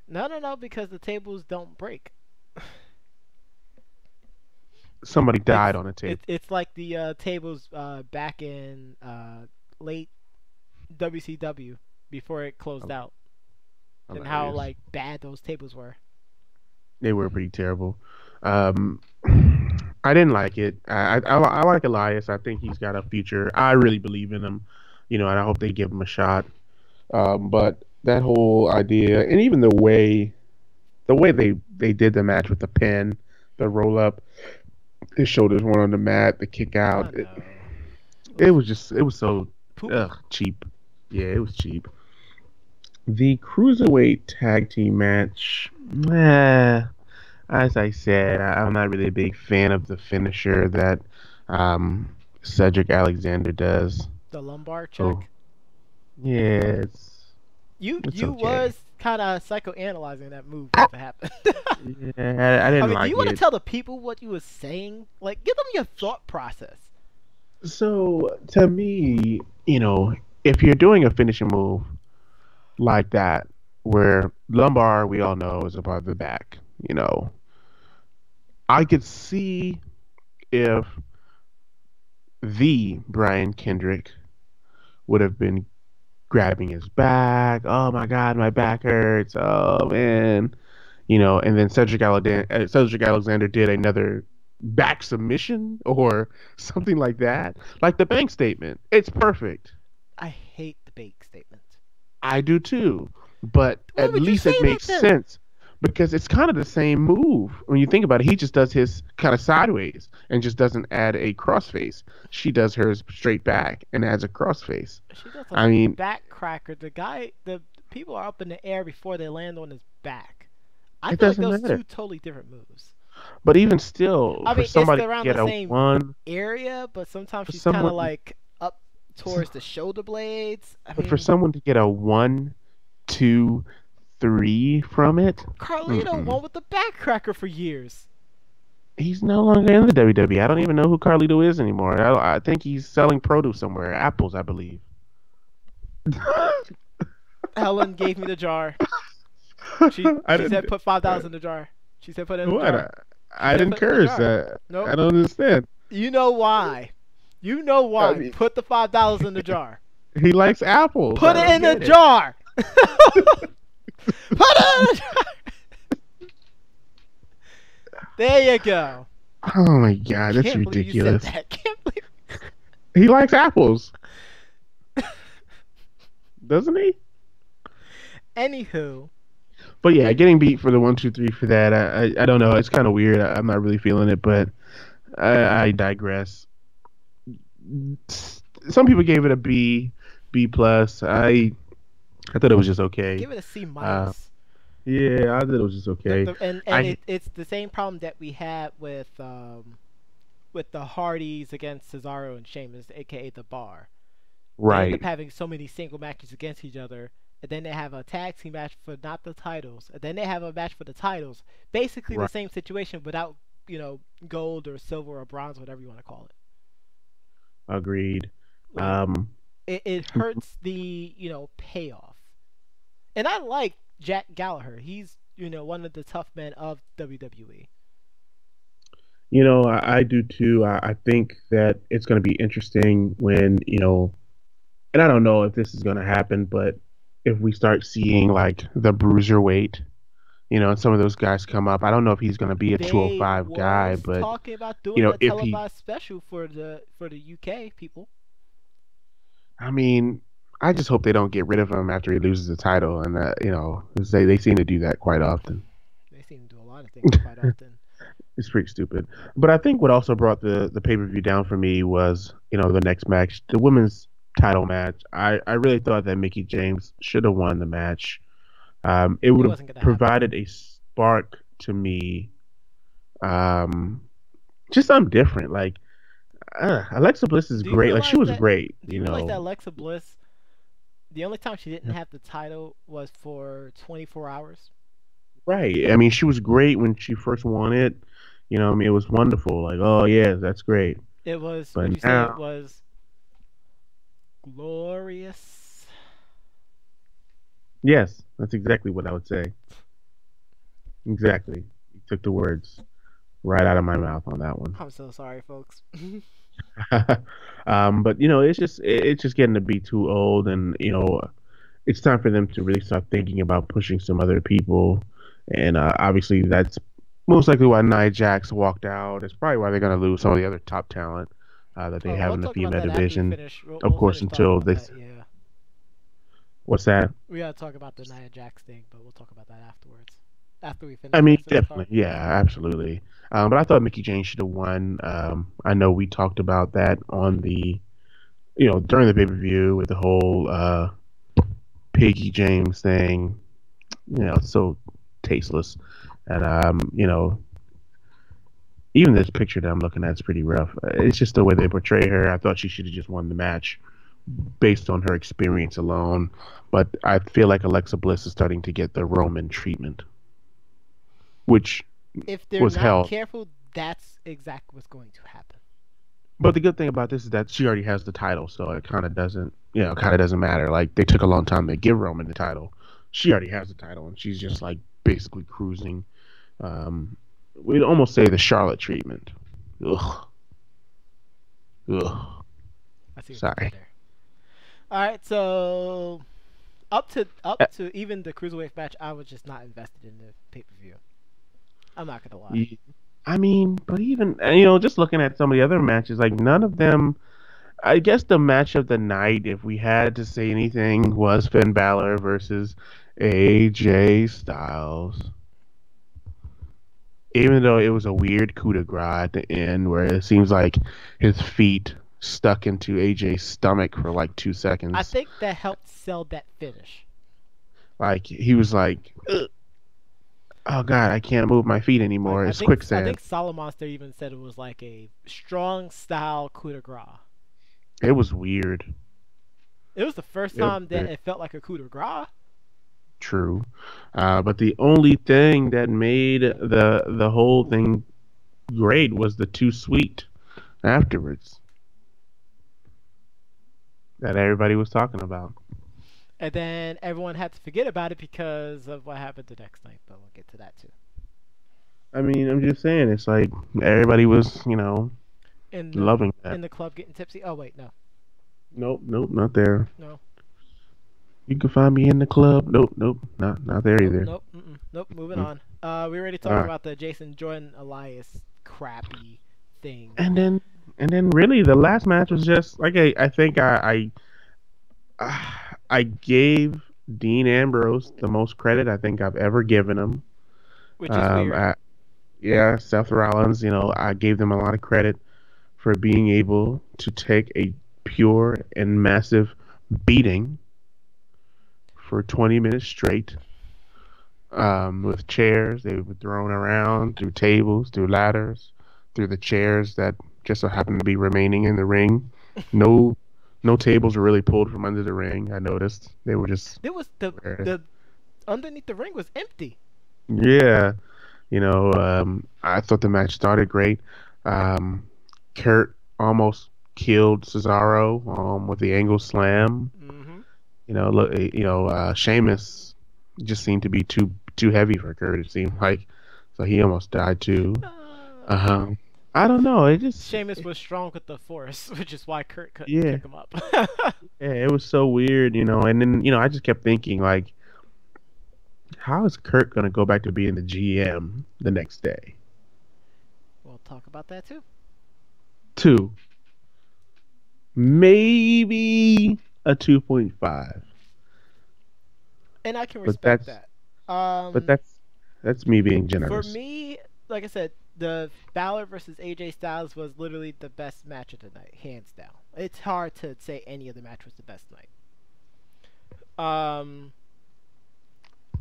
B: No, no, no, because the tables don't break.
A: Somebody
B: It's
A: died on a table.
B: it's like the tables back in late WCW before it closed out, and how
A: Hilarious.
B: like bad those tables were.
A: They were pretty terrible. Um, I didn't like it. I like Elias. I think he's got a future. I really believe in him, and I hope they give him a shot. But that whole idea, and even the way they did the match with the pin, the roll up, his shoulders were on the mat, the kick
B: I
A: out. It,
B: know. It
A: it
B: was
A: was just it was so
B: poo poo.
A: cheap. Yeah, it was cheap. The cruiserweight tag team match, as I said, I'm not really a big fan of the finisher that Cedric Alexander does.
B: The lumbar
A: Oh,
B: check.
A: yeah, it's
B: You
A: okay.
B: was kind of psychoanalyzing that move if it happened.
A: Yeah, I
B: I
A: didn't
B: mean, do
A: like
B: you want to
A: it.
B: tell the people what you was saying? Like, give them your thought process.
A: So to me, if you're doing a finishing move like that, where lumbar, we all know, is above the back, I could see if the Brian Kendrick would have been grabbing his back. Oh my God, my back hurts. Oh man, and then Cedric Alexander did another back submission or something like that, like the bank statement. It's perfect.
B: I hate the bake statement.
A: I do too, but
B: Why
A: at
B: would you
A: least
B: say
A: it
B: that
A: makes
B: then?
A: sense because it's kind of the same move when you think about it. He just does his kind of sideways and just doesn't add a crossface. She does hers straight back and adds a crossface.
B: She does a
A: I mean,
B: back cracker. The people are up in the air before they land on his back. I
A: it
B: feel like
A: doesn't
B: those
A: matter.
B: two totally different moves.
A: But even still,
B: I
A: for
B: mean, it's
A: somebody to
B: around the
A: get a
B: same
A: one,
B: area, but sometimes
A: for
B: she's kind of
A: someone,
B: like up towards the shoulder blades. I
A: but for
B: mean,
A: someone to get a 1, 2, 3 from it,
B: Carlito
A: mm-mm.
B: won with the back cracker for years.
A: He's no longer in the WWE. I don't even know who Carlito is anymore. I think he's selling produce somewhere, apples, I believe.
B: Helen gave me the jar.
A: I
B: She said
A: didn't.
B: put $5 in the jar. She said put it in the
A: What?
B: jar. She
A: I
B: said
A: didn't
B: put it in the
A: curse.
B: jar.
A: I
B: Nope.
A: don't understand.
B: You know why? You know
A: I
B: why?
A: mean,
B: Put the $5 in the jar.
A: he likes apples.
B: Put
A: I
B: it
A: don't
B: in the
A: get it.
B: jar. Put it in the jar. There you go.
A: Oh my god, that's
B: Can't believe you said
A: ridiculous.
B: that. Can't believe.
A: He likes apples, doesn't he?
B: Anywho,
A: But yeah, getting beat for the 1, 2, 3 for that, I don't know. It's kind of weird. I'm not really feeling it, but I digress. Some people gave it a B, B plus. I thought it was just okay.
B: give it a C
A: Uh,
B: minus.
A: yeah, I thought it was just okay.
B: And
A: I
B: it's the same problem that we had with the Hardys against Cesaro and Sheamus, aka the Bar. They end up
A: right,
B: having so many single matches against each other, and then they have a tag team match for not the titles, and then they have a match for the titles. Basically the
A: right,
B: same situation without gold or silver or bronze, whatever you want to call it.
A: agreed.
B: Like
A: Um,
B: it hurts the payoff. And I like Jack Gallagher. He's one of the tough men of WWE.
A: I do too. I think that it's going to be interesting when, and I don't know if this is going to happen, but if we start seeing like the bruiserweight, and some of those guys come up, I don't know if he's going to be a
B: They
A: 205 guy,
B: was
A: but,
B: talking about doing a
A: if he,
B: televised special for the UK people.
A: I mean, I just hope they don't get rid of him after he loses the title. And, 'cause they seem to do that quite often.
B: They seem to do a lot of things quite often.
A: It's pretty stupid. But I think what also brought the pay per view down for me was, the next match, the women's title match. I really thought that Mickey James should have won the match. It
B: It
A: would have
B: wasn't gonna happen.
A: provided a spark to me, um, just something different. Like Alexa Bliss is
B: Do you
A: great. Like she
B: realize
A: was
B: that?
A: great.
B: Do you realize that Alexa Bliss, the only time she didn't have the title was for 24 hours?
A: Right. I mean, she was great when she first won it. I mean, it was wonderful. Like, oh yeah, that's great.
B: It was. Would you
A: But
B: say it
A: now,
B: was glorious?
A: yes, that's exactly what I would say. Exactly. You took the words right out of my mouth on that one.
B: I'm so sorry, folks.
A: But it's just getting to be too old, and it's time for them to really start thinking about pushing some other people. And obviously, that's most likely why Nia Jax walked out. It's probably why they're going to lose some of the other top talent that they
B: Oh,
A: have
B: we'll
A: in the
B: talk about
A: female
B: that after we
A: division.
B: finish.
A: Of
B: We'll
A: course,
B: finish talking
A: until
B: about
A: this.
B: that. Yeah,
A: What's that?
B: we gotta talk about the Nia Jax thing, but we'll talk about that afterwards. After we
A: I
B: finish the
A: mean,
B: rest of this card.
A: definitely, yeah, absolutely. But I thought Mickey James should have won. I know we talked about that on the, during the pay per view with the whole Piggy James thing. It's so tasteless. And even this picture that I'm looking at is pretty rough. It's just the way they portray her. I thought she should have just won the match based on her experience alone. But I feel like Alexa Bliss is starting to get the Roman treatment, which
B: If they're
A: was
B: not
A: hell.
B: careful, that's exactly what's going to happen.
A: But the good thing about this is that she already has the title, so it kind of doesn't matter. Like they took a long time to give Roman the title. She already has the title, and she's just like basically cruising. Um, we'd almost say the Charlotte treatment. Ugh, ugh.
B: I see what you did
A: Sorry.
B: there. All right, so up to even the cruiserweight match, I was just not invested in the pay per view. I'm not gonna lie.
A: Y- I mean, but even just looking at some of the other matches, like none of them. I guess the match of the night, if we had to say anything, was Finn Balor versus AJ Styles. Even though it was a weird coup de grace at the end, where it seems like his feet stuck into AJ's stomach for like two
B: I
A: seconds.
B: think that helped sell that finish.
A: Like he was like, "Ugh, oh god, I can't move my feet
B: Like
A: anymore.
B: I
A: It's
B: think I
A: quicksand."
B: think Solomonster even said it was like a strong style coup de grace.
A: It was weird.
B: It was the first
A: It was
B: time that
A: weird.
B: it felt like a coup de grace.
A: True. But the only thing that made the whole thing great was the Too Sweet afterwards that everybody was talking about.
B: And then everyone had to forget about it because of what happened the next night. But we'll get to that too.
A: I mean, I'm just saying, it's like everybody was,
B: In the
A: loving that.
B: in the club getting tipsy. Oh wait, no,
A: Nope, nope, not there.
B: no,
A: You can find me in the club. Nope, nope, not there
B: nope,
A: either.
B: nope, nope. Moving
A: Mm.
B: on. We already
A: All
B: talked
A: right.
B: about the Jason Jordan Elias crappy thing.
A: And then, really, the last match was just like I think I gave Dean Ambrose the most credit I think I've ever given him.
B: Which is
A: Um,
B: weird.
A: I, yeah, Seth Rollins, I gave them a lot of credit for being able to take a pure and massive beating for 20 minutes straight, with chairs. They were thrown around through tables, through ladders, through the chairs that just so happened to be remaining in the ring. No, no tables were really pulled from under the ring. I noticed they were just
B: There was
A: there.
B: the underneath the ring was empty.
A: Yeah, I thought the match started great. Um, Kurt almost killed Cesaro with the angle slam.
B: Mm-hmm.
A: Look, Sheamus just seemed to be too heavy for Kurt. It seemed like, so he almost died too. Um, I don't know. It just,
B: Sheamus was strong with the force, which is why Kurt couldn't
A: yeah,
B: pick him up.
A: yeah, it was so weird. And then I just kept thinking like, how is Kurt gonna go back to being the GM the next day?
B: We'll talk about that too.
A: Two, maybe a 2.5,
B: And I can
A: but
B: respect that.
A: but
B: Um,
A: that's me being
B: for
A: generous.
B: me, like I said, the Balor versus AJ Styles was literally the best match of the night, hands down. It's hard to say any other match was the best night. Um,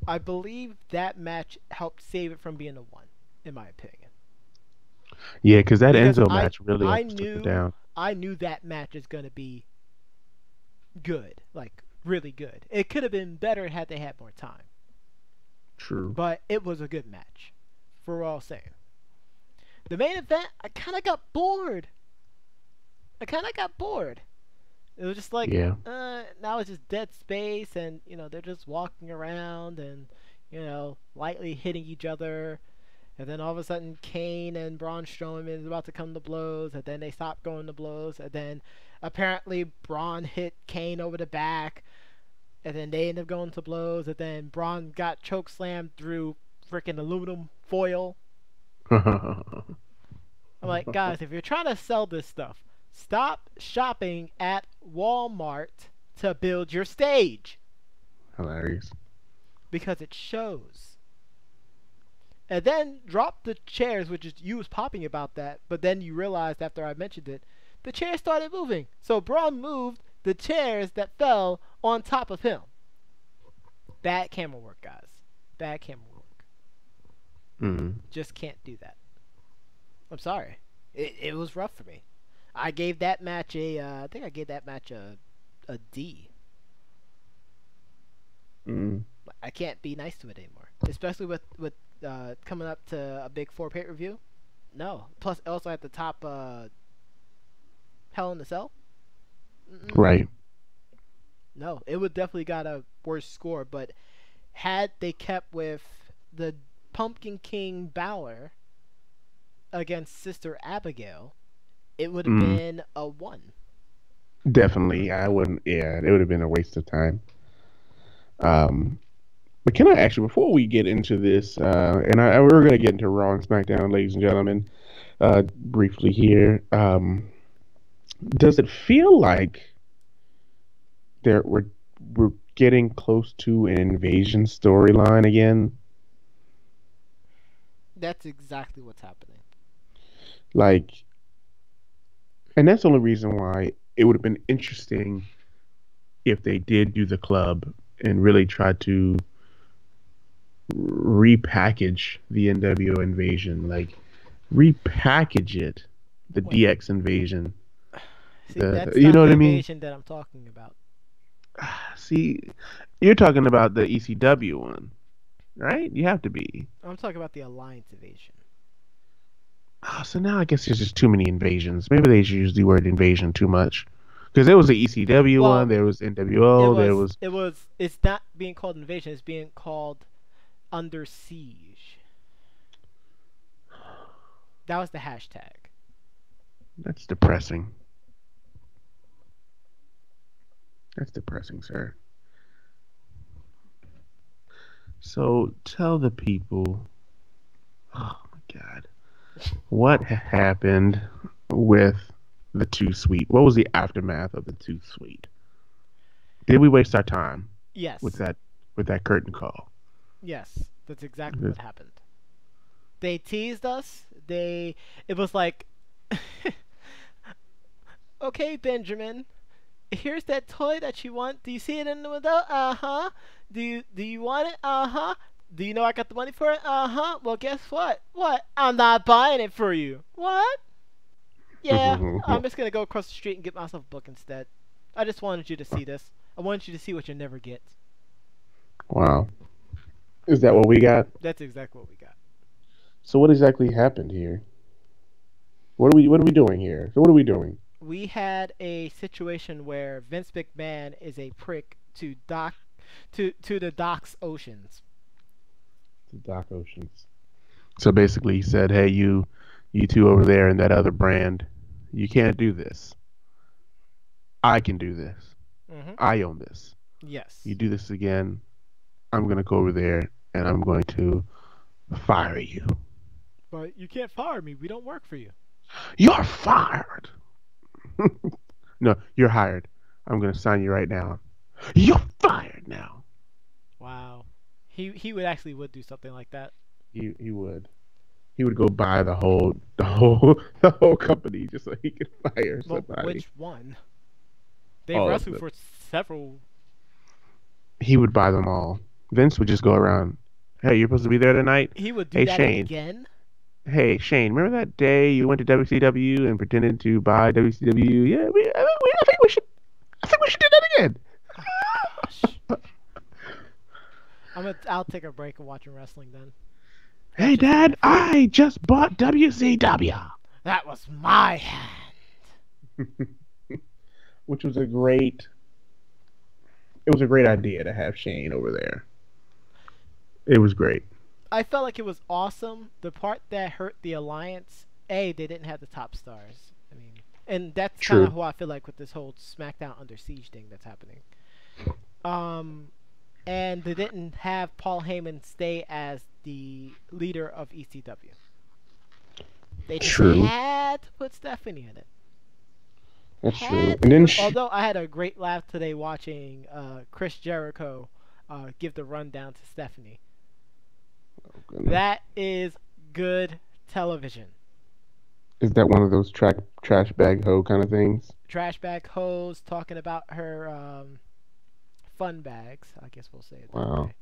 B: I believe that match helped save it from being a one, in my opinion,
A: Yeah, because that
B: because
A: Enzo
B: I
A: match really
B: I
A: almost took it
B: knew
A: down.
B: I knew that match is gonna be good, like really good. It could have been better had they had more time,
A: True.
B: but it was a good match, for all saying. The main event, I kind of got bored. I kind of got bored. It was just like,
A: Yeah.
B: now it's just dead space, and they're just walking around and lightly hitting each other, and then all of a sudden Kane and Braun Strowman is about to come to blows, and then they stop going to blows, and then apparently Braun hit Kane over the back, and then they end up going to blows, and then Braun got choke slammed through freaking aluminum foil. I'm like, guys, if you're trying to sell this stuff, stop shopping at Walmart to build your stage
A: Hilarious.
B: because it shows. And then drop the chairs, which is you was popping about that, but then you realized after I mentioned it, the chairs started moving. So Braun moved the chairs that fell on top of him. Bad camera work, guys. Bad camera work.
A: Mm.
B: Just can't do that. I'm sorry. It was rough for me. I gave that match I think I gave that match a D.
A: Mm.
B: I can't be nice to it anymore, especially with coming up to a big four pay-per-view. No. Plus, also at the top, Hell in the Cell. Mm-mm.
A: Right.
B: No, it would definitely got a worse score. But had they kept with the Pumpkin King Balor against Sister Abigail, it would have
A: Mm.
B: been a one.
A: Definitely. I wouldn't. Yeah, it would have been a waste of time. Um, but can I actually, before we get into this, we're going to get into Raw and SmackDown, ladies and gentlemen, briefly here. Does it feel like there we're getting close to an invasion storyline again?
B: That's exactly what's happening.
A: Like, and that's the only reason why it would have been interesting if they did do the club and really try to repackage the NWO invasion, like repackage it, the
B: Wait,
A: DX invasion.
B: see, that's
A: You
B: not
A: know
B: the
A: what I mean?
B: invasion that I'm talking about.
A: See, you're talking about the ECW one, right? You have to be.
B: I'm talking about the Alliance invasion.
A: So now I guess there's just too many invasions. Maybe they should use the word invasion too much. Because there was the ECW one,
B: Well,
A: there was NWO, there was.
B: it's not being called invasion. It's being called under siege. That was the hashtag.
A: That's depressing. That's depressing, sir. So tell the people, oh my God, what happened with the Too Sweet? What was the aftermath of the Too Sweet? Did we waste our time with
B: Yes,
A: that curtain call?
B: yes, that's exactly
A: This-
B: what happened. They teased us. It was like, okay, Benjamin, here's that toy that you want. Do you see it in the window? Uh huh. Do you want it? Uh huh. Do you know I got the money for it? Uh huh. Well, guess what? What? I'm not buying it for you. What? Yeah, I'm just gonna go across the street and get myself a book instead. I just wanted you to see this. I wanted you to see what you never get.
A: Wow. Is that what we got?
B: That's exactly what we got.
A: So what exactly happened here? What are we doing here? So what are we doing?
B: We had a situation where Vince McMahon is a prick to the Doc's Oceans.
A: The Doc Oceans. So basically he said, "Hey, you two over there in that other brand, you can't do this. I can do this.
B: Mhm.
A: I own this.
B: Yes.
A: You do this again, I'm going to go over there and I'm going to fire you.
B: But you can't fire me. We don't work for you.
A: You're fired." No, you're hired. I'm going to sign you right now. You're fired now.
B: Wow. He would do something like that.
A: He would. He would go buy the whole company just so he could fire
B: Well,
A: somebody.
B: which one? They
A: All of
B: wrestled
A: them.
B: for several.
A: He would buy them all. Vince would just go around. Hey, you're supposed to be there tonight.
B: He would do
A: Hey
B: that
A: Shane.
B: again.
A: Hey Shane, remember that day you went to WCW and pretended to buy WCW? Yeah, I think we should. I think we should do that again.
B: Gosh. I'll take a break and watching wrestling then.
A: Hey
B: That's just
A: Dad,
B: my fault.
A: I just bought WCW.
B: That was my hand.
A: Which was a great. It was a great idea to have Shane over there. It was great.
B: I felt like it was awesome. The part that hurt the alliance, they didn't have the top stars. I mean, and that's kind
A: True.
B: of who I feel like with this whole SmackDown Under Siege thing that's happening. And they didn't have Paul Heyman stay as the leader of ECW. They just
A: True.
B: had to put Stephanie in it.
A: That's true.
B: Had
A: And then
B: to. Although I had a great laugh today watching Chris Jericho give the rundown to Stephanie. That is good television.
A: Is that one of those trash bag hoe kind of things?
B: Trash bag hose talking about her fun bags. I guess we'll say it that
A: Wow.
B: way.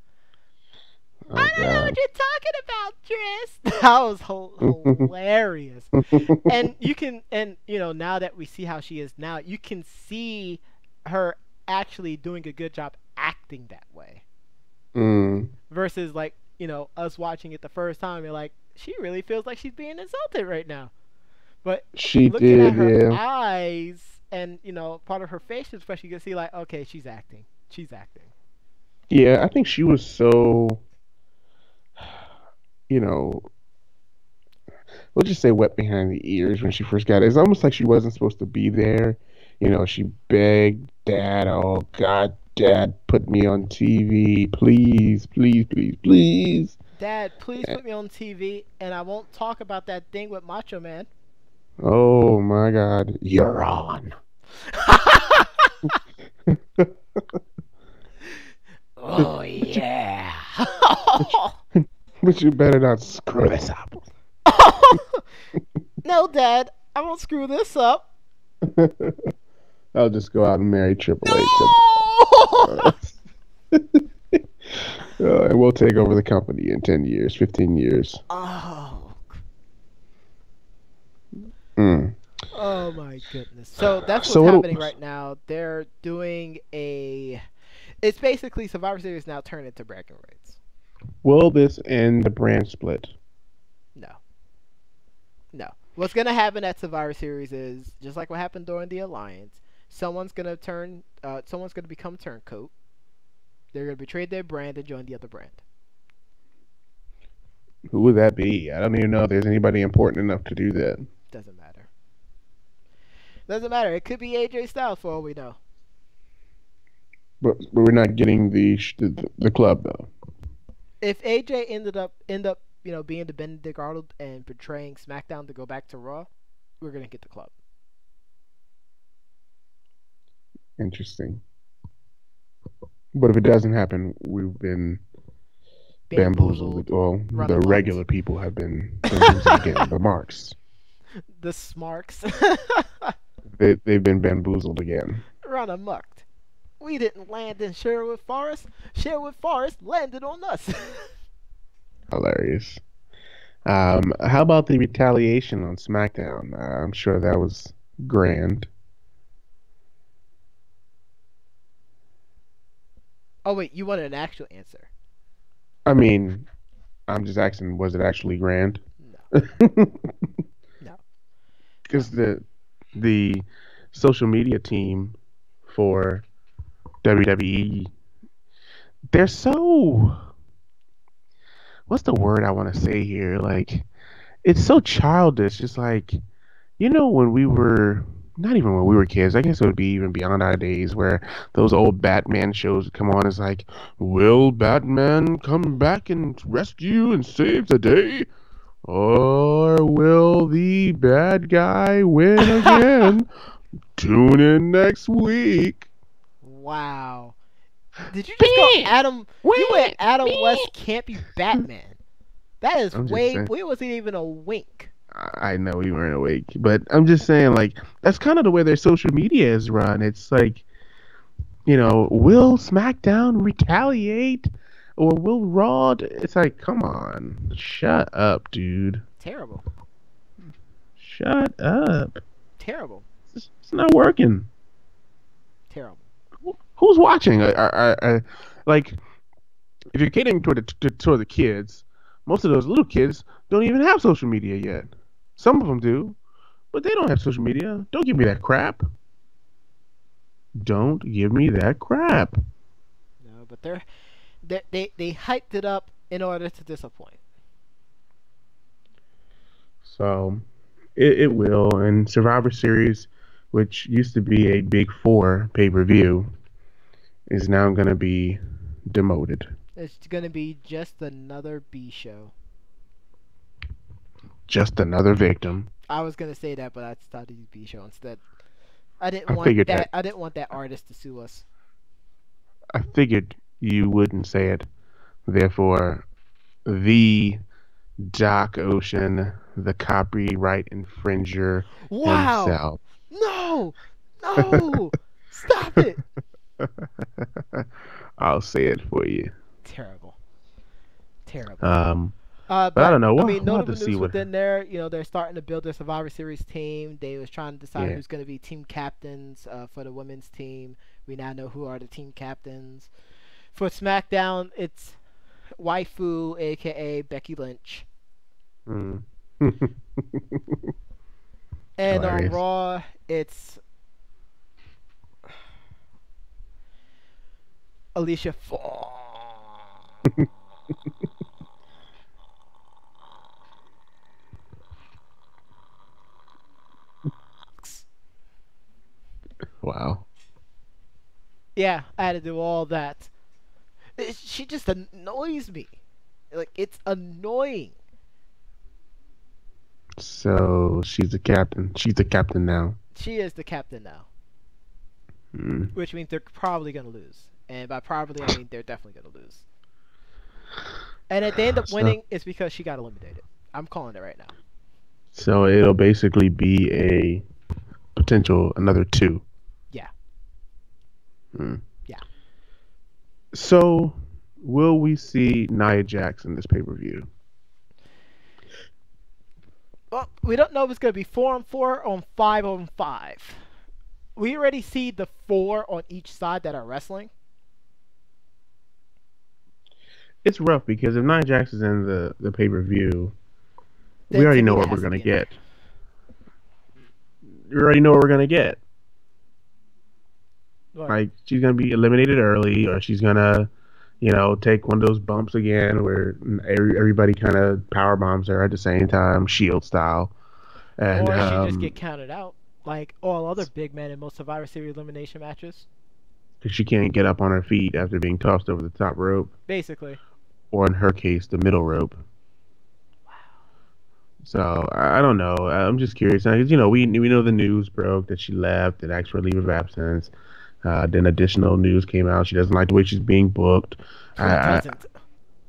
A: Oh
B: I don't know
A: God.
B: what you're talking about, Tris. That was hilarious. And now that we see how she is now, you can see her actually doing a good job acting that way.
A: Mm.
B: Versus us watching it the first time, you're like, she really feels like she's being insulted right now. But
A: She
B: looking at
A: did,
B: her
A: yeah.
B: eyes and part of her facial expression, you can see like, okay, she's acting. She's acting.
A: Yeah, I think she was so, you know, let's just say wet behind the ears when she first got it. It's almost like she wasn't supposed to be there. She begged Dad, "Oh God, Dad, put me on TV, please, please, please, please."
B: Dad, please put me on TV, and I won't talk about that thing with Macho Man.
A: Oh my God, you're on.
B: Oh yeah.
A: But you better not screw this up.
B: No, Dad, I won't screw this up.
A: I'll just go out and marry Triple H.
B: No!
A: And we'll take over the company in 10 years, 15 years.
B: Oh.
A: Mm.
B: Oh my goodness. So that's what's
A: So what-
B: happening right now. They're doing it's basically Survivor Series now turned into bragging rights.
A: Will this end the brand split?
B: No. No. What's gonna happen at Survivor Series is just like what happened during the Alliance. Someone's gonna become turncoat. They're gonna betray their brand and join the other brand.
A: Who would that be? I don't even know if there's anybody important enough to do that.
B: Doesn't matter. Doesn't matter. It could be AJ Styles for all we know.
A: But we're not getting the club though.
B: If AJ end up being the Benedict Arnold and betraying SmackDown to go back to Raw, we're gonna get the club.
A: Interesting. But if it doesn't happen, we've been
B: Bamboozled,
A: bamboozled. Well,
B: run
A: the
B: amok.
A: regular people have been bamboozled again. The marks.
B: The Smarks
A: They've been bamboozled again.
B: run amok. We didn't land in Sherwood Forest. Sherwood Forest landed on us.
A: Hilarious. How about the retaliation on SmackDown? I'm sure that was grand.
B: Oh wait, you wanted an actual answer?
A: I mean, I'm just asking, was it actually grand?
B: No, no.
A: Because the social media team for WWE, they're so, what's the word I want to say here? Like, it's so childish. It's like, when we were, not even when we were kids, I guess it would be even beyond our days, where those old Batman shows would come on. It's like, will Batman come back and rescue and save the day? Or will the bad guy win again? Tune in next week.
B: Wow. Did you just go Adam? You went Adam West campy Batman. That is
A: I'm just
B: way.
A: saying.
B: It wasn't even a wink.
A: I know you weren't awake, but I'm just saying, like, that's kind of the way their social media is run. It's like, will SmackDown retaliate? Or will Raw? It's like, come on. Shut up, dude.
B: Terrible.
A: Shut up.
B: Terrible.
A: It's not working.
B: Terrible.
A: Who's watching? Like, if you're catering toward the kids, most of those little kids don't even have social media yet. Some of them do, but they don't have social media. Don't give me that crap. Don't give me that crap.
B: No, but they hyped it up in order to disappoint.
A: So it will. And Survivor Series, which used to be a Big Four pay-per-view, is now going to be demoted.
B: It's gonna be just another B show.
A: Just another victim.
B: I was gonna say that, but I started to B show instead. I didn't
A: I
B: want
A: figured
B: that.
A: that.
B: I didn't want that artist to sue us.
A: I figured you wouldn't say it. Therefore, the Doc Ocean, the copyright infringer
B: Wow!
A: himself.
B: No! No! Stop it!
A: I'll say it for you.
B: Terrible. Terrible.
A: But I don't know.
B: I
A: We'll,
B: mean,
A: we'll have to
B: notable
A: see
B: news
A: what.
B: within there. They're starting to build their Survivor Series team. They was trying to decide
A: Yeah.
B: who's going to be team captains for the women's team. We now know who are the team captains. For SmackDown, it's Waifu, aka Becky Lynch,
A: Mm.
B: and on
A: Hilarious.
B: Raw, it's Alicia Fox.
A: Wow.
B: Yeah, I had to do all that. She just annoys me. Like, it's annoying.
A: So she's the captain. She's the captain now.
B: She is the captain now,
A: Mm.
B: which means they're probably going to lose. And by probably, I mean they're definitely going to lose. And if they end up
A: So-
B: winning, it's because she got eliminated. I'm calling it right now.
A: So it'll basically be a potential another two.
B: Yeah.
A: Mm.
B: Yeah.
A: So will we see Nia Jax in this pay-per-view?
B: Well, we don't know if it's going to be 4-on-4 or 5-on-5. We already see the 4 on each side that are wrestling.
A: It's rough because if Nia Jax is in the pay-per-view,
B: Then
A: we already know
B: Tamina
A: what we're
B: has to
A: gonna
B: be in there.
A: get. you already know what we're gonna get.
B: What?
A: Like she's gonna be eliminated early, or she's gonna, take one of those bumps again where everybody kind of power bombs her at the same time, Shield style, and
B: Or she just get counted out like all other big men in most Survivor Series elimination matches.
A: 'cause she can't get up on her feet after being tossed over the top rope,
B: Basically.
A: or in her case, the middle rope. So I don't know. I'm just curious because we know the news broke that she left and asked for a leave of absence. Then additional news came out. She doesn't like the way she's being booked.
B: Who
A: I
B: doesn't?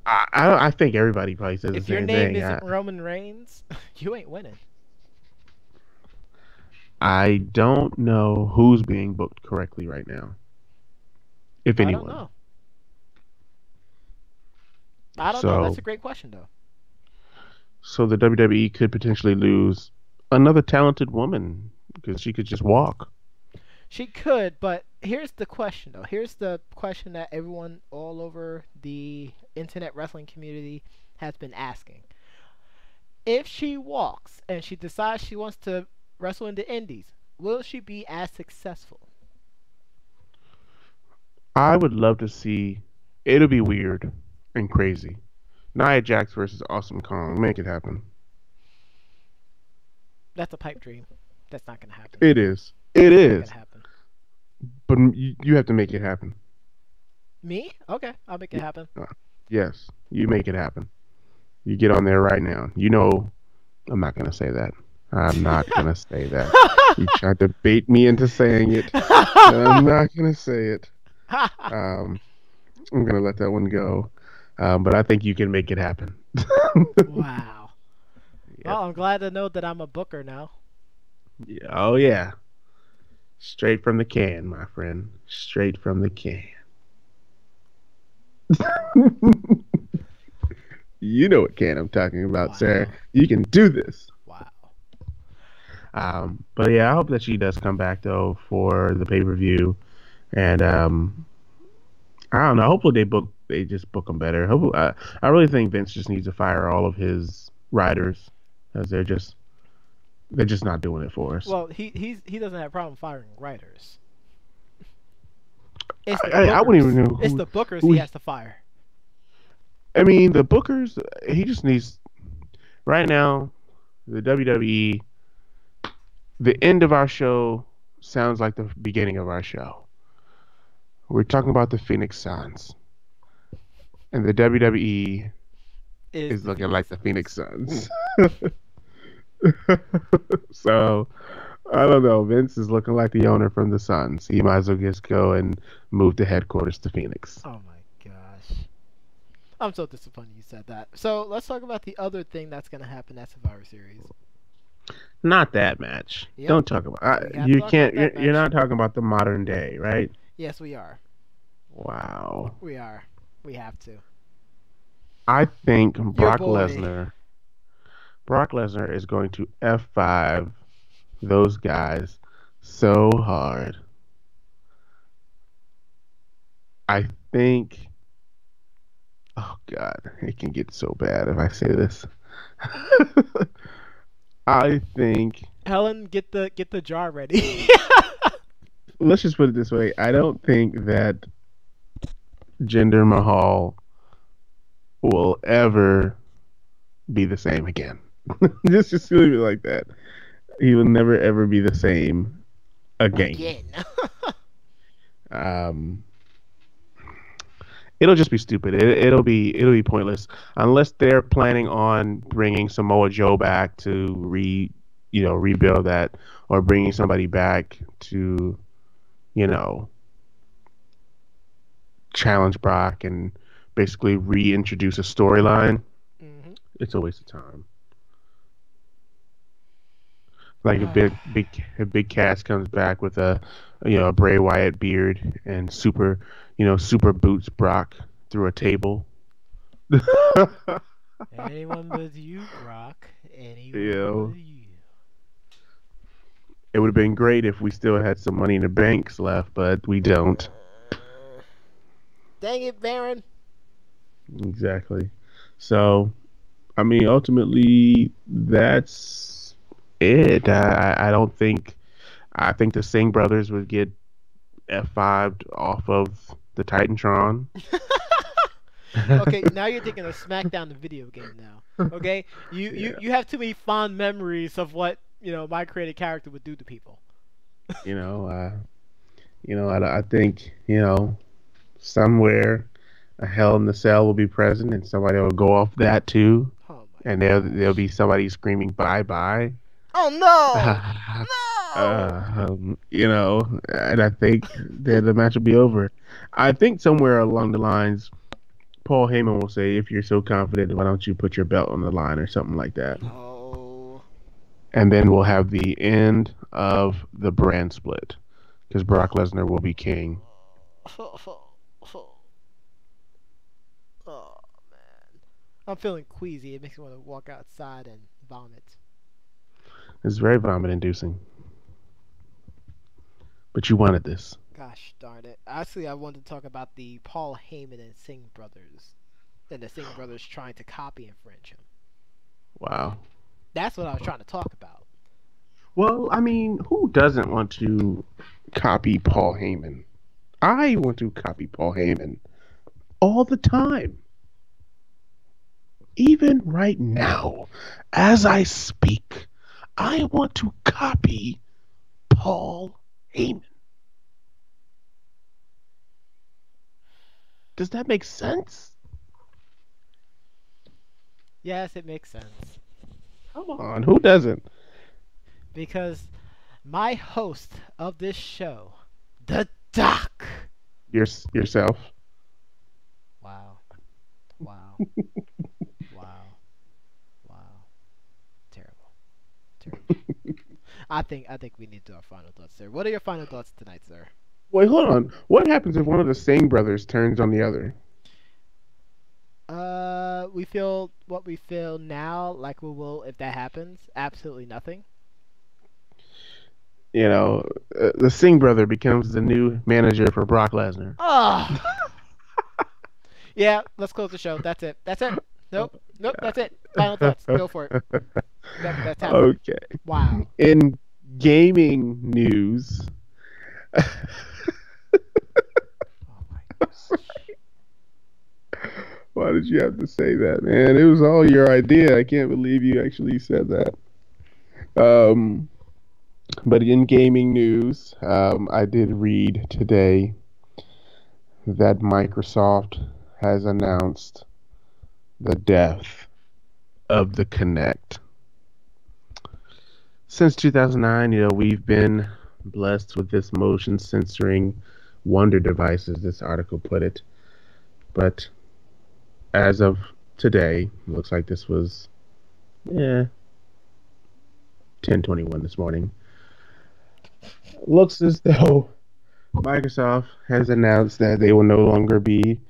A: I think everybody probably says the
B: If your
A: same
B: name
A: thing.
B: isn't Roman Reigns, you ain't winning.
A: I don't know who's being booked correctly right now, if
B: I don't
A: anyone.
B: know. I don't know.
A: So
B: That's a great question, though.
A: so the WWE could potentially lose another talented woman because she could just walk.
B: She could, but here's the question, though. Here's the question that everyone all over the internet wrestling community has been asking. If she walks and she decides she wants to wrestle in the indies, will she be as successful?
A: I would love to see. It'll be weird and crazy. Nia Jax versus Awesome Kong. Make it happen.
B: That's a pipe dream. That's not going to happen.
A: It is. It
B: Not going to
A: is.
B: happen.
A: But you have to make it happen.
B: Me? Okay, I'll make it
A: Y-
B: happen.
A: uh, Yes, you make it happen. You get on there right now. I'm not gonna say that. I'm not gonna say that. You tried to bait me into saying it. I'm not gonna say it. Um, I'm gonna let that one go. But I think you can make it happen.
B: Wow.
A: Yep.
B: Well, I'm glad to know that I'm a booker now.
A: Yeah. Oh yeah. Straight from the can, my friend. Straight from the can. You know what can I'm talking about, sir.
B: Wow.
A: You can do this.
B: Wow.
A: But yeah, I hope that she does come back though for the pay per view, and I don't know. Hopefully they just book them better. Hopefully, I really think Vince just needs to fire all of his writers, because they're just not doing it for us.
B: Well, he doesn't have a problem firing writers. It's the
A: I wouldn't even
B: bookers.
A: know
B: It's the bookers
A: who
B: he
A: he,
B: has to fire.
A: I mean, the bookers. He just needs right now. The WWE. The end of our show sounds like the beginning of our show. We're talking about the Phoenix Suns, and the WWE
B: Is
A: is
B: the
A: looking
B: Phoenix
A: like the Phoenix
B: Suns.
A: Suns. So I don't know. Vince is looking like the owner from the Suns. He might as well just go and move the headquarters to Phoenix.
B: Oh my gosh. I'm so disappointed you said that. So let's talk about the other thing that's gonna happen at Survivor Series.
A: Not that match.
B: Yep.
A: Don't talk about.
B: We have to
A: You
B: talk
A: can't.
B: about that
A: You're
B: match.
A: not talking about the modern day, right?
B: Yes, we are.
A: Wow.
B: We are. We have to.
A: I think
B: Your boy.
A: Brock Lesnar is going to F5 those guys so hard. I think. Oh God, it can get so bad if I say this. I think.
B: Helen, get the jar ready.
A: Let's just put it this way. I don't think that Jinder Mahal will ever be the same again. Just leave it like that. He will never ever be the same again.
B: Again.
A: Um, it'll just be stupid. It'll be pointless unless they're planning on bringing Samoa Joe back to rebuild that, or bringing somebody back to you know challenge Brock and basically reintroduce a storyline.
B: hmm
A: It's a waste of time. Like a big cast comes back with a Bray Wyatt beard and super boots Brock through a table.
B: Anyone but you, Brock.
A: You
B: Anyone
A: know,
B: but you.
A: it would have been great if we still had some money in the banks left, but we don't.
B: Uh, Dang it, Baron.
A: Exactly. So, ultimately, that's it. I don't think. I think the Singh brothers would get F5'd off of the Titantron.
B: Okay, now you're thinking of SmackDown the video game now. Okay, you you
A: Yeah,
B: you have too many fond memories of what my created character would do to people.
A: you know, uh, I think somewhere a Hell in the Cell will be present, and somebody will go off that too,
B: Oh my
A: and there'll
B: gosh.
A: be somebody screaming bye bye.
B: Oh no! No!
A: And I think that the match will be over. I think somewhere along the lines, Paul Heyman will say, "If you're so confident, why don't you put your belt on the line or something like that?"
B: No.
A: And then we'll have the end of the brand split because Brock Lesnar will be king.
B: Oh man, I'm feeling queasy. It makes me want to walk outside and vomit.
A: It's very vomit inducing, but you wanted this.
B: Gosh darn it. Actually, I wanted to talk about the Paul Heyman and Singh brothers, and the Singh brothers trying to copy infringe him.
A: Wow.
B: That's what I was trying to talk about.
A: Well, I mean, who doesn't want to copy Paul Heyman? I want to copy Paul Heyman all the time. Even right now, as I speak, I want to copy Paul Heyman. Does that make sense?
B: Yes, it makes sense.
A: Come on, who doesn't?
B: Because my host of this show, the Doc.
A: Yourself.
B: Wow. Wow. Wow. Wow. Terrible. Terrible. I think we need to do our final thoughts, sir. What are your final thoughts tonight, sir?
A: Wait, hold on. What happens if one of the Singh brothers turns on the other?
B: We feel what we feel now, like we will if that happens. Absolutely nothing.
A: The Singh brother becomes the new manager for Brock Lesnar.
B: Oh, yeah. Let's close the show. That's it. That's it. Nope. Nope. That's it. Final thoughts. Go for it. That's happening.
A: Okay.
B: Wow.
A: In gaming news,
B: Oh my gosh.
A: why did you have to say that, man? It was all your idea. I can't believe you actually said that. Um, but in gaming news, I did read today that Microsoft has announced the death of the Kinect. Since 2009, we've been blessed with this motion censoring wonder device, as this article put it. But as of today, looks like this was, 10:21 this morning. Looks as though Microsoft has announced that they will no longer be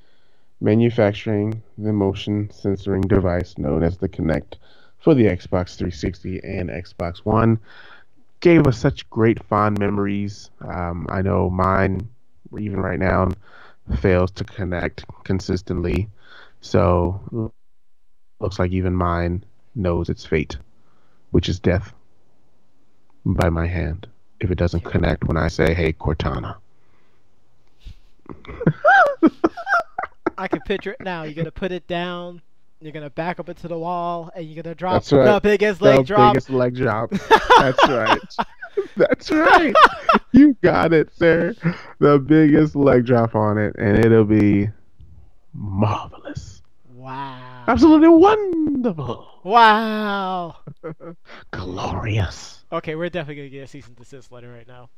A: manufacturing the motion censoring device known as the Kinect for the Xbox 360 and Xbox One. Gave us such great fond memories. I know mine, even right now, fails to connect consistently. So looks like even mine knows its fate, which is death by my hand if it doesn't connect when I say, "Hey, Cortana."
B: I can picture it now. You're gonna put it down. You're gonna back up into the wall, and you're gonna drop
A: That's right.
B: the biggest
A: The
B: leg drop.
A: biggest leg drop. That's right. That's right. You got it, sir. The biggest leg drop on it, and it'll be marvelous.
B: Wow.
A: Absolutely wonderful.
B: Wow.
A: Glorious.
B: Okay, we're definitely gonna get a cease and desist letter right now.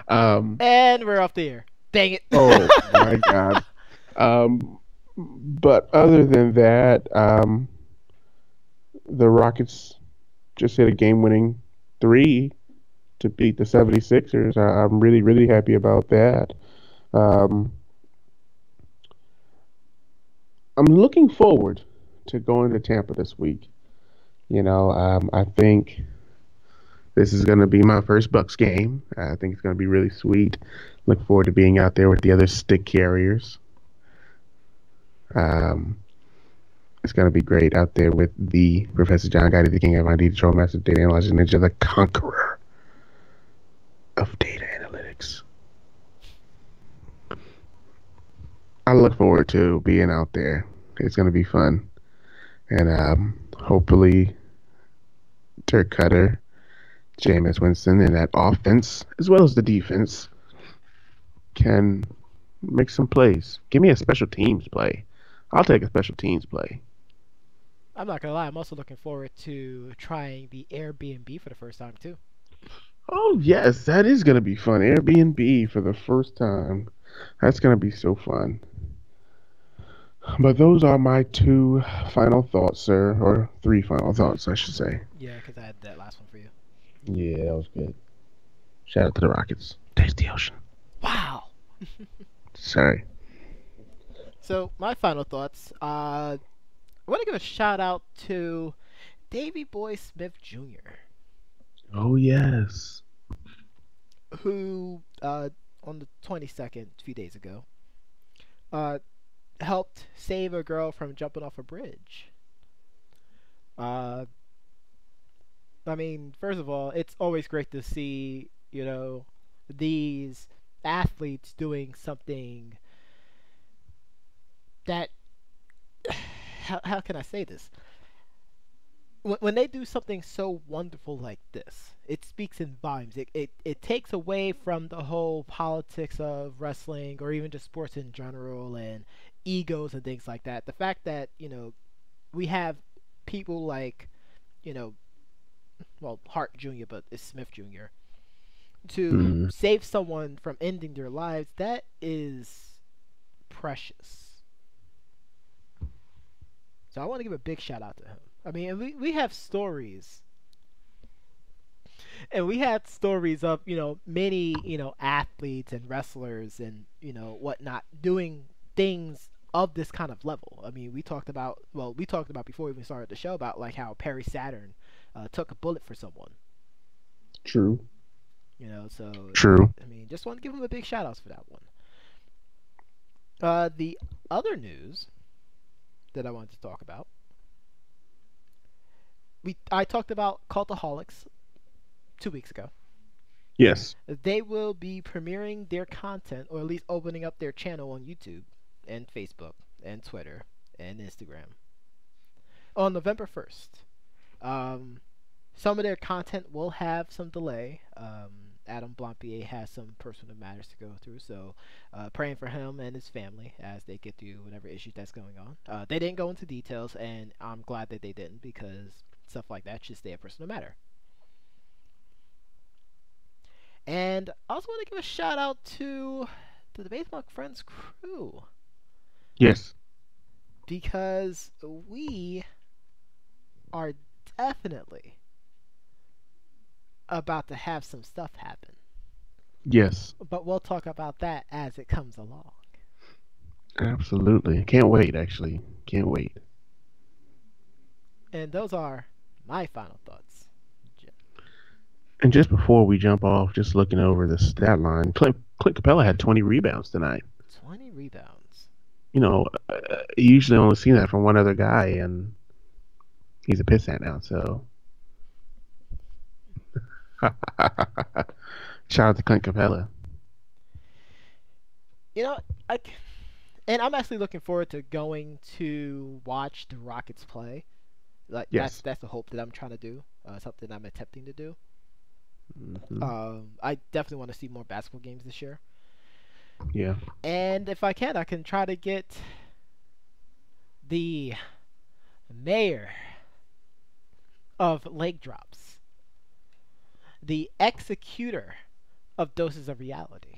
A: um,
B: And we're off the air. Dang it.
A: oh my God. But other than that, the Rockets just hit a game-winning three to beat the 76ers. I'm really, really happy about that. Um, I'm looking forward to going to Tampa this week. I think this is going to be my first Bucks game. I think it's going to be really sweet. Look forward to being out there with the other stick carriers. It's going to be great out there with the Professor John Gotti, the King of ID, the Troll Master, Data Analyzer, Ninja, the Conqueror. of data analytics. I look forward to being out there. It's going to be fun. And hopefully, Dirk Cutter, Jameis Winston, and that offense, as well as the defense, can make some plays. Give me a special teams play. I'll take a special teams play.
B: I'm not gonna lie. I'm also looking forward to trying the Airbnb for the first time too.
A: Oh, yes, that is going to be fun. Airbnb for the first time. That's going to be so fun. But those are my two final thoughts, sir, or three final thoughts, I should say.
B: Yeah, because I had that last one for you.
A: Yeah, that was good. Shout out to the Rockets. Taste the ocean.
B: Wow.
A: Sorry.
B: So my final thoughts. I want to give a shout out to Davy Boy Smith Jr.,
A: Oh, yes.
B: who on the 22nd, a few days ago, uh, helped save a girl from jumping off a bridge. Uh, I mean, first of all, it's always great to see, these athletes doing something that, how can I say this? When they do something so wonderful like this, it speaks in volumes. It takes away from the whole politics of wrestling or even just sports in general and egos and things like that. The fact that, we have people like, you know, well, Hart Jr., but it's Smith Jr., to
A: Mm,
B: save someone from ending their lives, that is precious. So I want to give a big shout out to him. I mean, and we have stories, and we had stories of many athletes and wrestlers and whatnot doing things of this kind of level. I mean, we talked about before we even started the show about like how Perry Saturn took a bullet for someone.
A: true.
B: So
A: True.
B: I mean, just want to give him a big shout out for that one. The other news that I wanted to talk about, I talked about Cultaholics 2 weeks ago.
A: Yes.
B: They will be premiering their content, or at least opening up their channel on YouTube and Facebook and Twitter and Instagram on November 1st. Some of their content will have some delay. Adam Blampier has some personal matters to go through, so praying for him and his family as they get through whatever issues that's going on. They didn't go into details, and I'm glad that they didn't, because stuff like that should stay a personal matter. And I also want to give a shout out to the Baseball Friends crew,
A: Yes.
B: because we are definitely about to have some stuff happen.
A: Yes.
B: But we'll talk about that as it comes along.
A: Absolutely. Can't wait, actually. Can't wait.
B: And those are my final thoughts.
A: And just before we jump off, just looking over the stat line, Clint Capella had 20 rebounds tonight.
B: 20 rebounds.
A: You usually only see that from one other guy, and he's a pissant now, so. Shout out to Clint Capella.
B: You know, I, and I'm actually looking forward to going to watch the Rockets play. Like
A: Yes.
B: that's the hope that I'm trying to do. Something I'm attempting to do.
A: Hmm.
B: I definitely want to see more basketball games this year.
A: Yeah.
B: And if I can try to get the mayor of Lake Drops, the executor of Doses of Reality,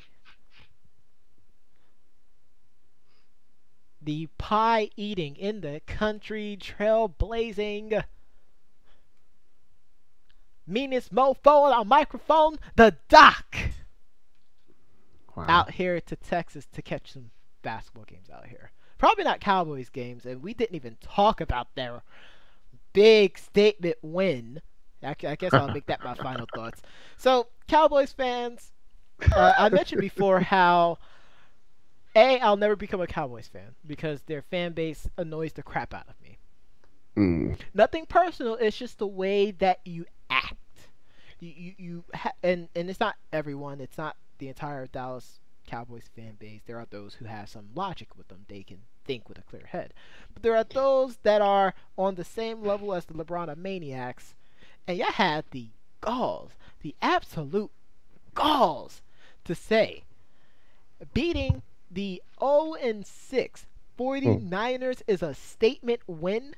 B: the pie eating in the country trailblazing meanest mofo on microphone, the Doc,
A: Wow.
B: out here to Texas to catch some basketball games out here. Probably not Cowboys games, and we didn't even talk about their big statement win. I guess I'll make that my final thoughts. So, Cowboys fans, I mentioned before how I'll never become a Cowboys fan because their fan base annoys the crap out of me.
A: Mm.
B: Nothing personal, it's just the way that you act. and it's not everyone. It's not the entire Dallas Cowboys fan base. There are those who have some logic with them. They can think with a clear head. But there are those that are on the same level as the LeBron maniacs, and you had the galls, the absolute galls, to say beating the 0-6
A: Hmm.
B: 49ers is a statement win.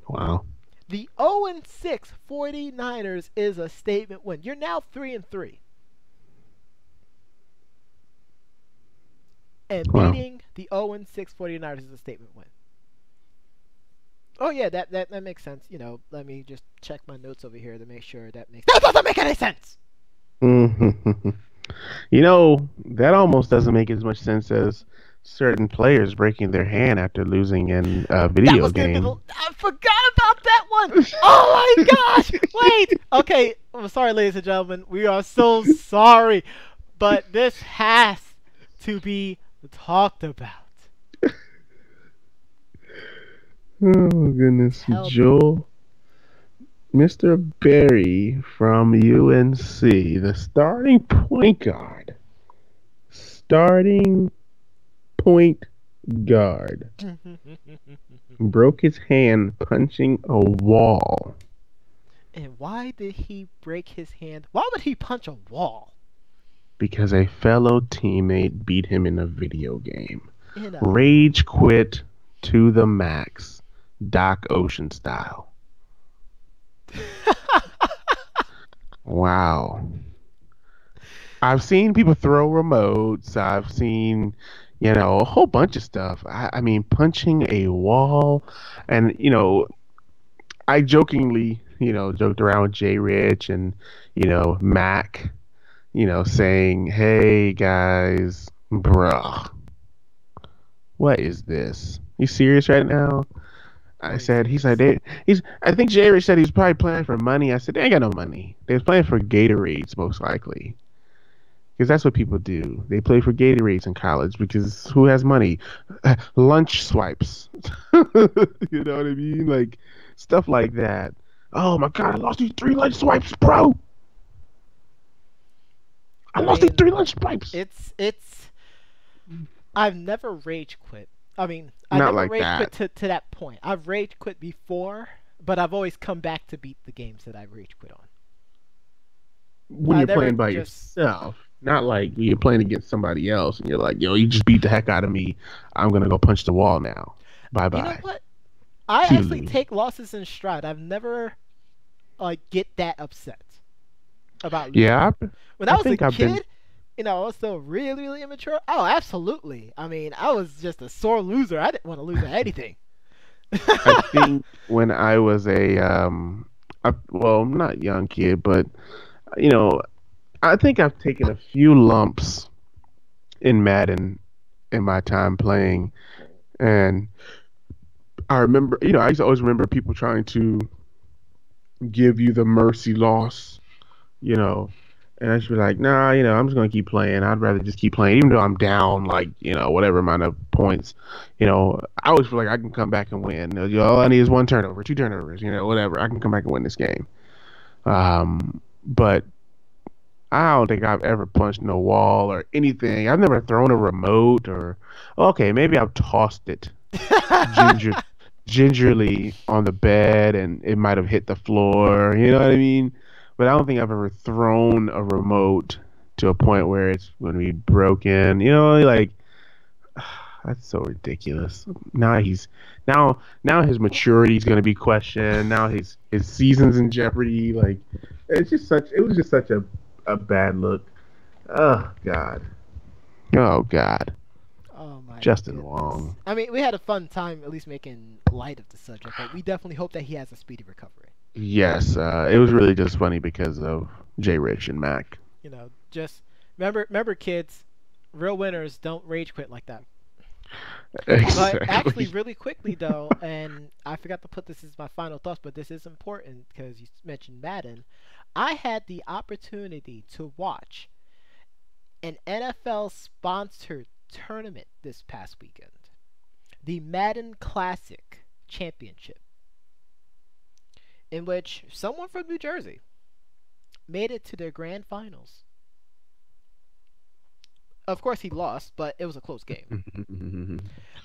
A: Wow.
B: The 0-6 49ers is a statement win. You're now 3-3. And
A: Wow.
B: beating the 0-6 49ers is a statement win. Oh yeah, that makes sense. Let me just check my notes over here to make sure that doesn't make any sense.
A: Mhm. You know, that almost doesn't make as much sense as certain players breaking their hand after losing in a
B: That
A: video
B: was gonna be
A: game.
B: I forgot about that one. Oh my gosh! Wait. Okay. I'm sorry, ladies and gentlemen. We are so sorry, but this has to be talked about.
A: Oh goodness,
B: Tell me.
A: Joel, Mr. Barry from UNC, the starting point guard, starting point guard, broke his hand punching a wall
B: And why did he break his hand? Why would he punch a wall
A: because a fellow teammate beat him in a video game.
B: in a?
A: Rage quit to the max, Doc Ocean style. Wow. I've seen people throw remotes. I've seen, a whole bunch of stuff. I mean, punching a wall. And, I jokingly, joked around with Jay Rich and, Mac, saying, hey guys, bruh, what is this? You serious right now? I
B: Are you
A: said,
B: serious?
A: I think Jay Rich said he was probably playing for money. I said, they ain't got no money. They was playing for Gatorades, most likely. Because that's what people do. They play for Gatorades in college because who has money? Lunch swipes. You know what I mean? Like stuff like that. Oh my God, I lost these three lunch swipes, bro. I
B: I
A: lost these
B: mean,
A: three lunch swipes.
B: it's. I've never rage quit. I mean, I
A: Not
B: never
A: like
B: rage quit
A: that.
B: to that point. I've rage quit before, but I've always come back to beat the games that I rage quit on.
A: When
B: I
A: you're
B: never
A: playing by
B: just.
A: yourself, not like when you're playing against somebody else and you're like, yo, you just beat the heck out of me. I'm gonna go punch the wall now. Bye
B: You know
A: bye.
B: what? I
A: See you
B: actually
A: later.
B: take losses in stride. I've never get that upset about losing.
A: Yeah,
B: When I
A: I
B: was a
A: think I've been.
B: kid, I was still really, really immature. Oh, absolutely. I mean, I was just a sore loser. I didn't want to lose at anything.
A: I think when I was well, not young kid, but you know, I think I've taken a few lumps in Madden in my time playing, and I remember, I used to always remember people trying to give you the mercy loss, you know, and I should be like, nah, I'm just gonna keep playing. I'd rather just keep playing, even though I'm down, like, whatever amount of points. I always feel like I can come back and win. All I need is one turnover, two turnovers, whatever. I can come back and win this game. But I don't think I've ever punched no wall or anything. I've never thrown a remote or okay, maybe I've tossed it ginger gingerly on the bed and it might have hit the floor, you know what I mean? But I don't think I've ever thrown a remote to a point where it's going to be broken. Like that's so ridiculous. Now he's now his maturity is going to be questioned. Now his season's in jeopardy. Like it was just such a bad look. Oh God. Oh God.
B: Oh my
A: Justin
B: goodness.
A: Wong.
B: I mean, we had a fun time at least making light of the subject, but we definitely hope that he has a speedy recovery.
A: Yes, it was really just funny because of Jay Rich and Mac.
B: Just remember, kids, real winners don't rage quit like that. But actually,
A: Exactly.
B: really quickly though, and I forgot to put this as my final thoughts, but this is important because you mentioned Madden. I had the opportunity to watch an NFL sponsored tournament this past weekend, the Madden Classic Championship. in which someone from New Jersey made it to their grand finals. Of course, he lost, but it was a close game.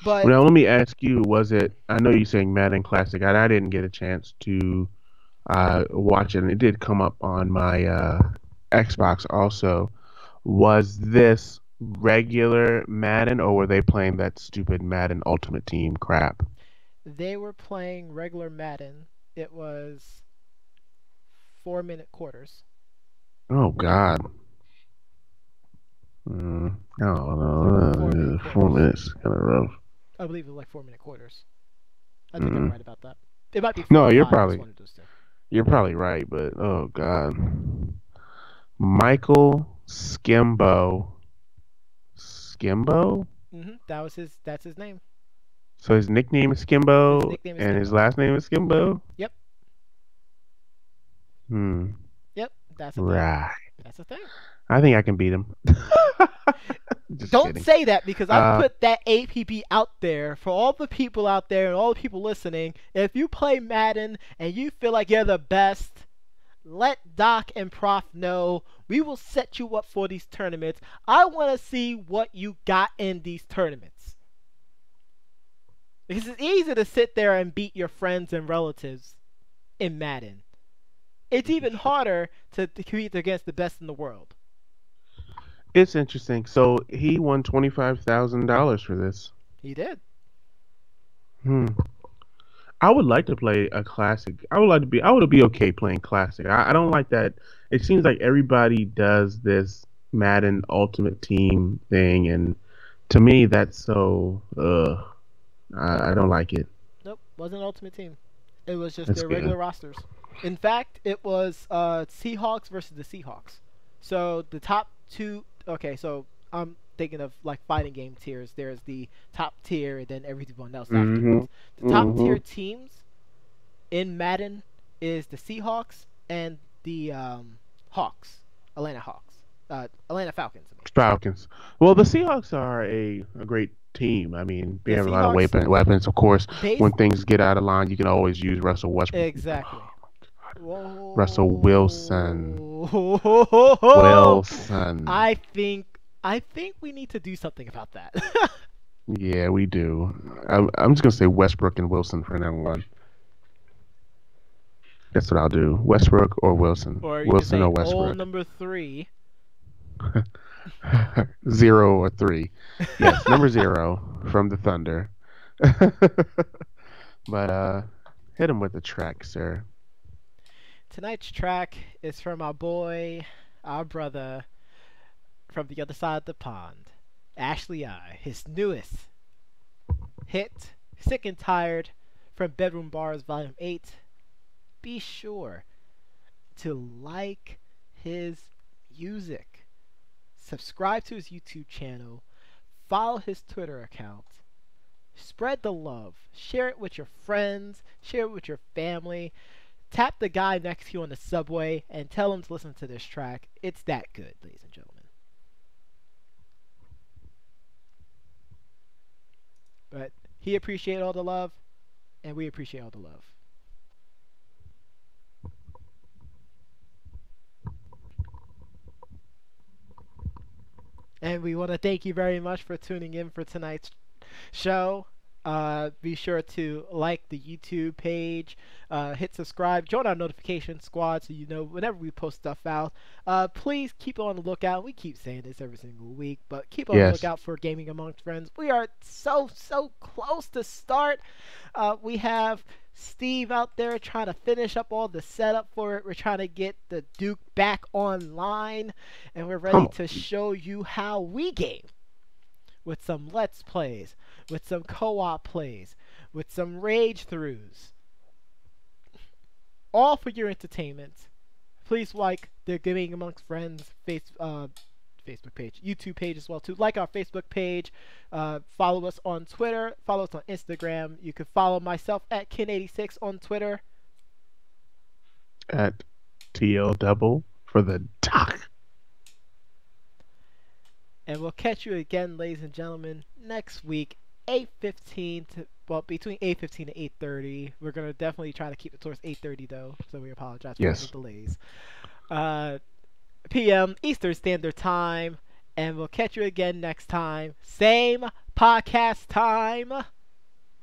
B: But
A: Now, let me ask you, was it, I know you're saying Madden Classic. I didn't get a chance to watch it, and it did come up on my Xbox also. Was this regular Madden, or were they playing that stupid Madden Ultimate Team crap?
B: they were playing regular Madden. It was 4 minute quarters.
A: Oh, God. I don't know. 4 minutes, kind of rough.
B: I believe it was like 4 minute quarters. I think I'm
A: Mm.
B: right about that. It might be four
A: No,
B: or
A: you're
B: five. It's
A: probably
B: one of those two.
A: you're probably right, but oh God, Michael Skimbo.
B: That was his. That's his name.
A: So his nickname is
B: His
A: Skimbo,
B: nickname is
A: and his
B: Skimbo.
A: last name is Skimbo.
B: Yep.
A: Hmm.
B: Yep. That's a thing.
A: Right.
B: That's a thing.
A: I think I can beat him. Just
B: Don't
A: kidding.
B: say that because I've
A: Uh,
B: put that APB out there for all the people out there and all the people listening. If you play Madden and you feel like you're the best, let Doc and Prof know. We will set you up for these tournaments. I want to see what you got in these tournaments. Because it's easy to sit there and beat your friends and relatives in Madden. It's even harder to compete against the best in the world.
A: it's interesting. So he won $25,000 for this.
B: He did.
A: Hmm. I would like to play a classic. I would be okay playing classic. I don't like that. It seems like everybody does this Madden Ultimate Team thing, and to me, that's so. I don't like it.
B: Nope, wasn't Ultimate Team. It was just
A: That's
B: their
A: good.
B: regular rosters. In fact, it was Seahawks versus the Seahawks. So the top two. Okay, so I'm thinking of like fighting game tiers. There's the top tier, and then everyone else
A: Hmm.
B: afterwards. The top
A: Hmm.
B: tier teams in Madden is the Seahawks and the Hawks, Atlanta Hawks, Atlanta Falcons. I mean,
A: Falcons. Well, the Seahawks are a great team. I mean, they
B: the
A: have a lot of
B: Seahawks
A: weapons. Of course, when
B: base
A: things get out of line, you can always use Russell Westbrook.
B: exactly.
A: Russell Wilson.
B: Whoa.
A: Wilson.
B: I think we need to do something about that.
A: Yeah, we do. I'm just gonna say Westbrook and Wilson for now on. That's what I'll do. Westbrook or Wilson.
B: Or you can
A: Wilson
B: say
A: or
B: old
A: Westbrook.
B: number 3.
A: 0 or 3. Yes, number 0 from the Thunder. But hit him with the track, sir.
B: Tonight's track is from our boy, our brother from the other side of the pond, Ashley I. His newest hit, Sick and Tired, from Bedroom Bars Volume 8. Be sure to like his music, subscribe to his YouTube channel, follow his Twitter account, spread the love, share it with your friends, share it with your family. Tap the guy next to you on the subway and tell him to listen to this track. It's that good, ladies and gentlemen. But he appreciated all the love, and we appreciate all the love. And we want to thank you very much for tuning in for tonight's show. Be sure to like the YouTube page, hit subscribe, join our notification squad so you know whenever we post stuff out. Please keep on the lookout. We keep saying this every single week, but keep on the
A: Yes.
B: lookout for Gaming Amongst Friends. We are so close to start. We have Steve out there trying to finish up all the setup for it. We're trying to get the Duke back online, and we're ready
A: Come on.
B: to show you how we game with some Let's Plays, with some co-op plays, with some rage throughs, all for your entertainment. Please like the Gaming Amongst Friends Facebook page, YouTube page as well too. Like our Facebook page, follow us on Twitter, follow us on Instagram. You can follow myself at Ken86 on Twitter.
A: At TL double for the doc.
B: And we'll catch you again, ladies and gentlemen, next week 8:15 to, well, between 8:15 and 8:30. We're gonna definitely try to keep it towards 8:30 though, so we apologize for any
A: Yes.
B: delays. Uh, p.m. Eastern Standard Time, and we'll catch you again next time. Same podcast time,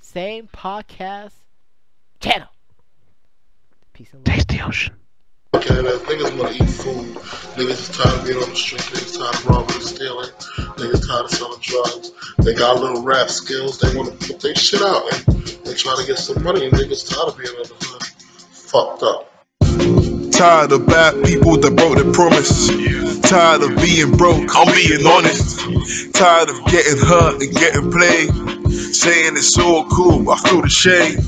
B: same podcast channel. Peace and love.
A: Taste the ocean.
C: Okay, niggas wanna eat food. Niggas is tired of being on the street. Niggas tired of robbing and stealing. Niggas tired of selling drugs. They got little rap skills. They wanna put their shit out and they try to get some money. And niggas tired of being in the hood. Fucked up.
D: Tired of bad people that broke their promise. Tired of being broke, I'm being honest. Tired of getting hurt and getting played. Saying it's all cool, I feel the shade.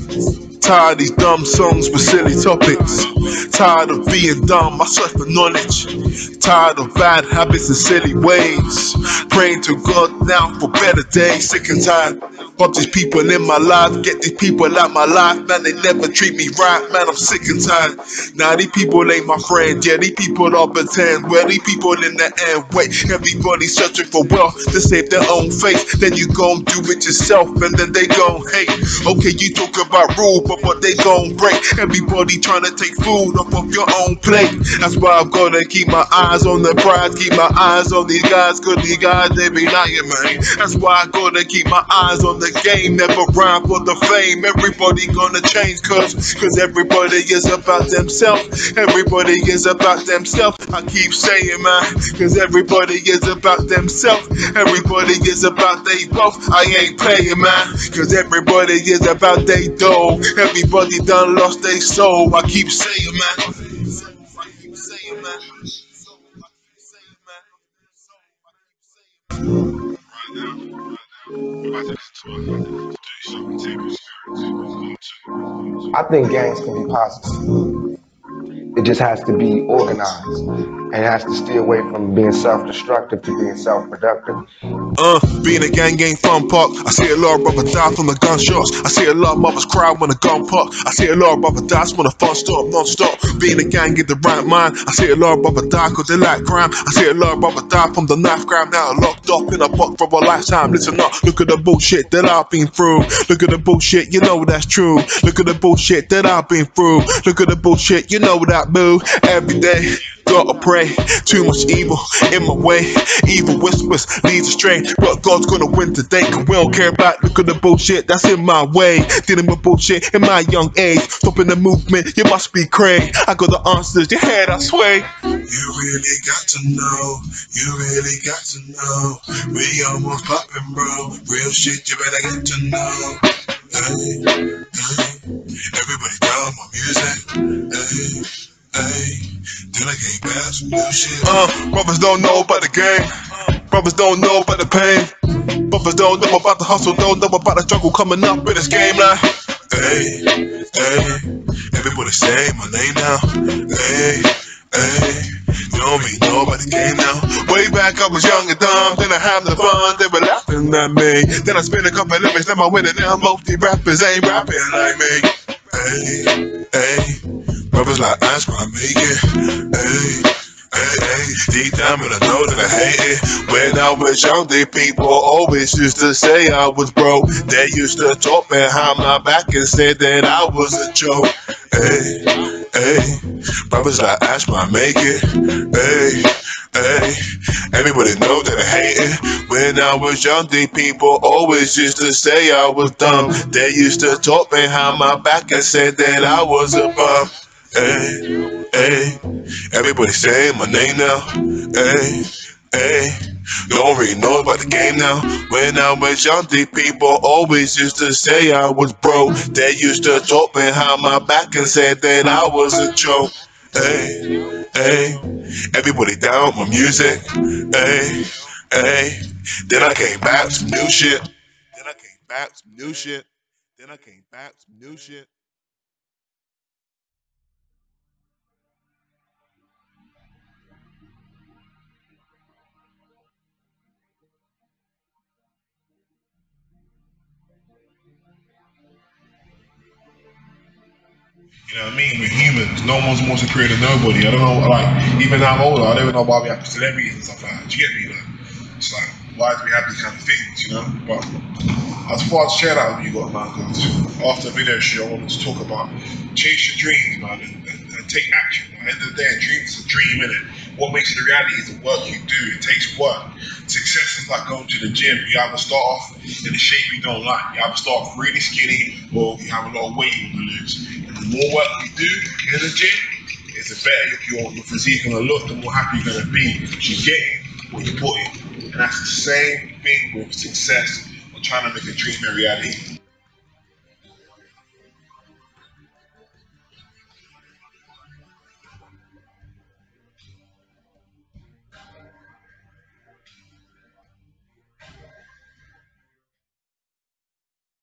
D: Tired of these dumb songs with silly topics. Tired of being dumb, I search for knowledge. Tired of bad habits and silly ways. Praying to God now for better days. Sick and tired of these people in my life. Get these people out my life, man, they never treat me right. Man, I'm sick and tired. Now these people ain't my friends. Yeah, these people all pretend. Well, these people in the end. Wait, everybody's searching for wealth to save their own face. Then you gon' do it yourself and then they gon' hate. Okay, you talk about rule, but they gon' break. Everybody trying to take food off of your own plate. That's why I've gotta keep my eyes on the prize. Keep my eyes on these guys, cause these guys, they be lying, man. That's why I gotta keep my eyes on the game. Never rhyme for the fame. Everybody gonna change, cause everybody is about themselves. Everybody is about themselves. I keep saying, man, cause everybody is about themselves. Everybody is about they wealth. I ain't playing, man, cause everybody is about they dough. Everybody done lost their soul. I keep saying, man.
E: I think gangs can be positive. It just has to be organized and it has to stay away from being self-destructive to being self-productive.
D: Being a gang ain't fun park. I see a lot of brothers die from the gunshots. I see a lot of mothers cry when the gun pop. I see a lot of brothers die when the fun stop, non-stop. Being a gang in the right mind. I see a lot of brothers die cause they like crime. I see a lot of brothers die from the knife crime. Now locked up in a box for a lifetime. Listen up, look at the bullshit that I've been through. Look at the bullshit, you know that's true. Look at the bullshit that I've been through. Look at the bullshit, you know that move. Every day gotta pray, too much evil in my way. Evil whispers leads astray, but God's gonna win today, cause we don't care about look at the bullshit that's in my way. Dealing with bullshit in my young age, stopping the movement, you must be crazy. I got the answers, your head I sway. You really got to know, you really got to know. We almost poppin', bro, real shit you better get to know. Hey, hey, everybody down my music, hey. Hey, then I came back some new shit. Brothers don't know about the game. Brothers don't know about the pain. Brothers don't know about the hustle, don't know about the struggle coming up in this game like. Hey, hey, everybody say my name now. Hey, hey, you don't really know about the game now. Way back I was young and dumb, then I had the fun, they were laughing at me. Then I spent a couple of limits, then I win it now. Most these rappers ain't rapping like me. Hey, hey. Brothers like that's why I make it. Hey, hey, hey. Deep down, but I know that I hate it. When I was young, the people always used to say I was broke. They used to talk behind my back and said that I was a joke. Hey, hey. Brothers like that's why I make it. Hey, hey. Everybody know that I hate it. When I was young, the people always used to say I was dumb. They used to talk behind my back and said that I was a bum. Hey, hey, everybody say my name now. Hey, hey, you don't really know about the game now. When I was young, the people always used to say I was broke. They used to talk behind my back and said that I was a joke. Hey, hey, everybody down with my music. Hey, hey, then I came back with some new shit. Then I came back with some new shit. Then I came back with some new shit. You know what I mean? We're humans. No one's more superior than nobody. I don't know, like, even now I'm older, I don't even know why we have celebrities and stuff like that. Do you get me? Like, it's like, why do we have these kind of things, you know? But
C: As far as shout out you got, man, because after the video shoot, I wanted to talk about chase your dreams, man, and take action. At the end of the day, a dream is a dream, innit? What makes it a reality is the work you do. It takes work. Success is like going to the gym. You either start off in a shape you don't like. You either start off really skinny or you have a lot of weight you want to lose. And the more work you do in the gym, it's the better your physique going to look, the more happy you're going to be. Because you're getting what you put in. And that's the same thing with success or trying to make a dream a reality.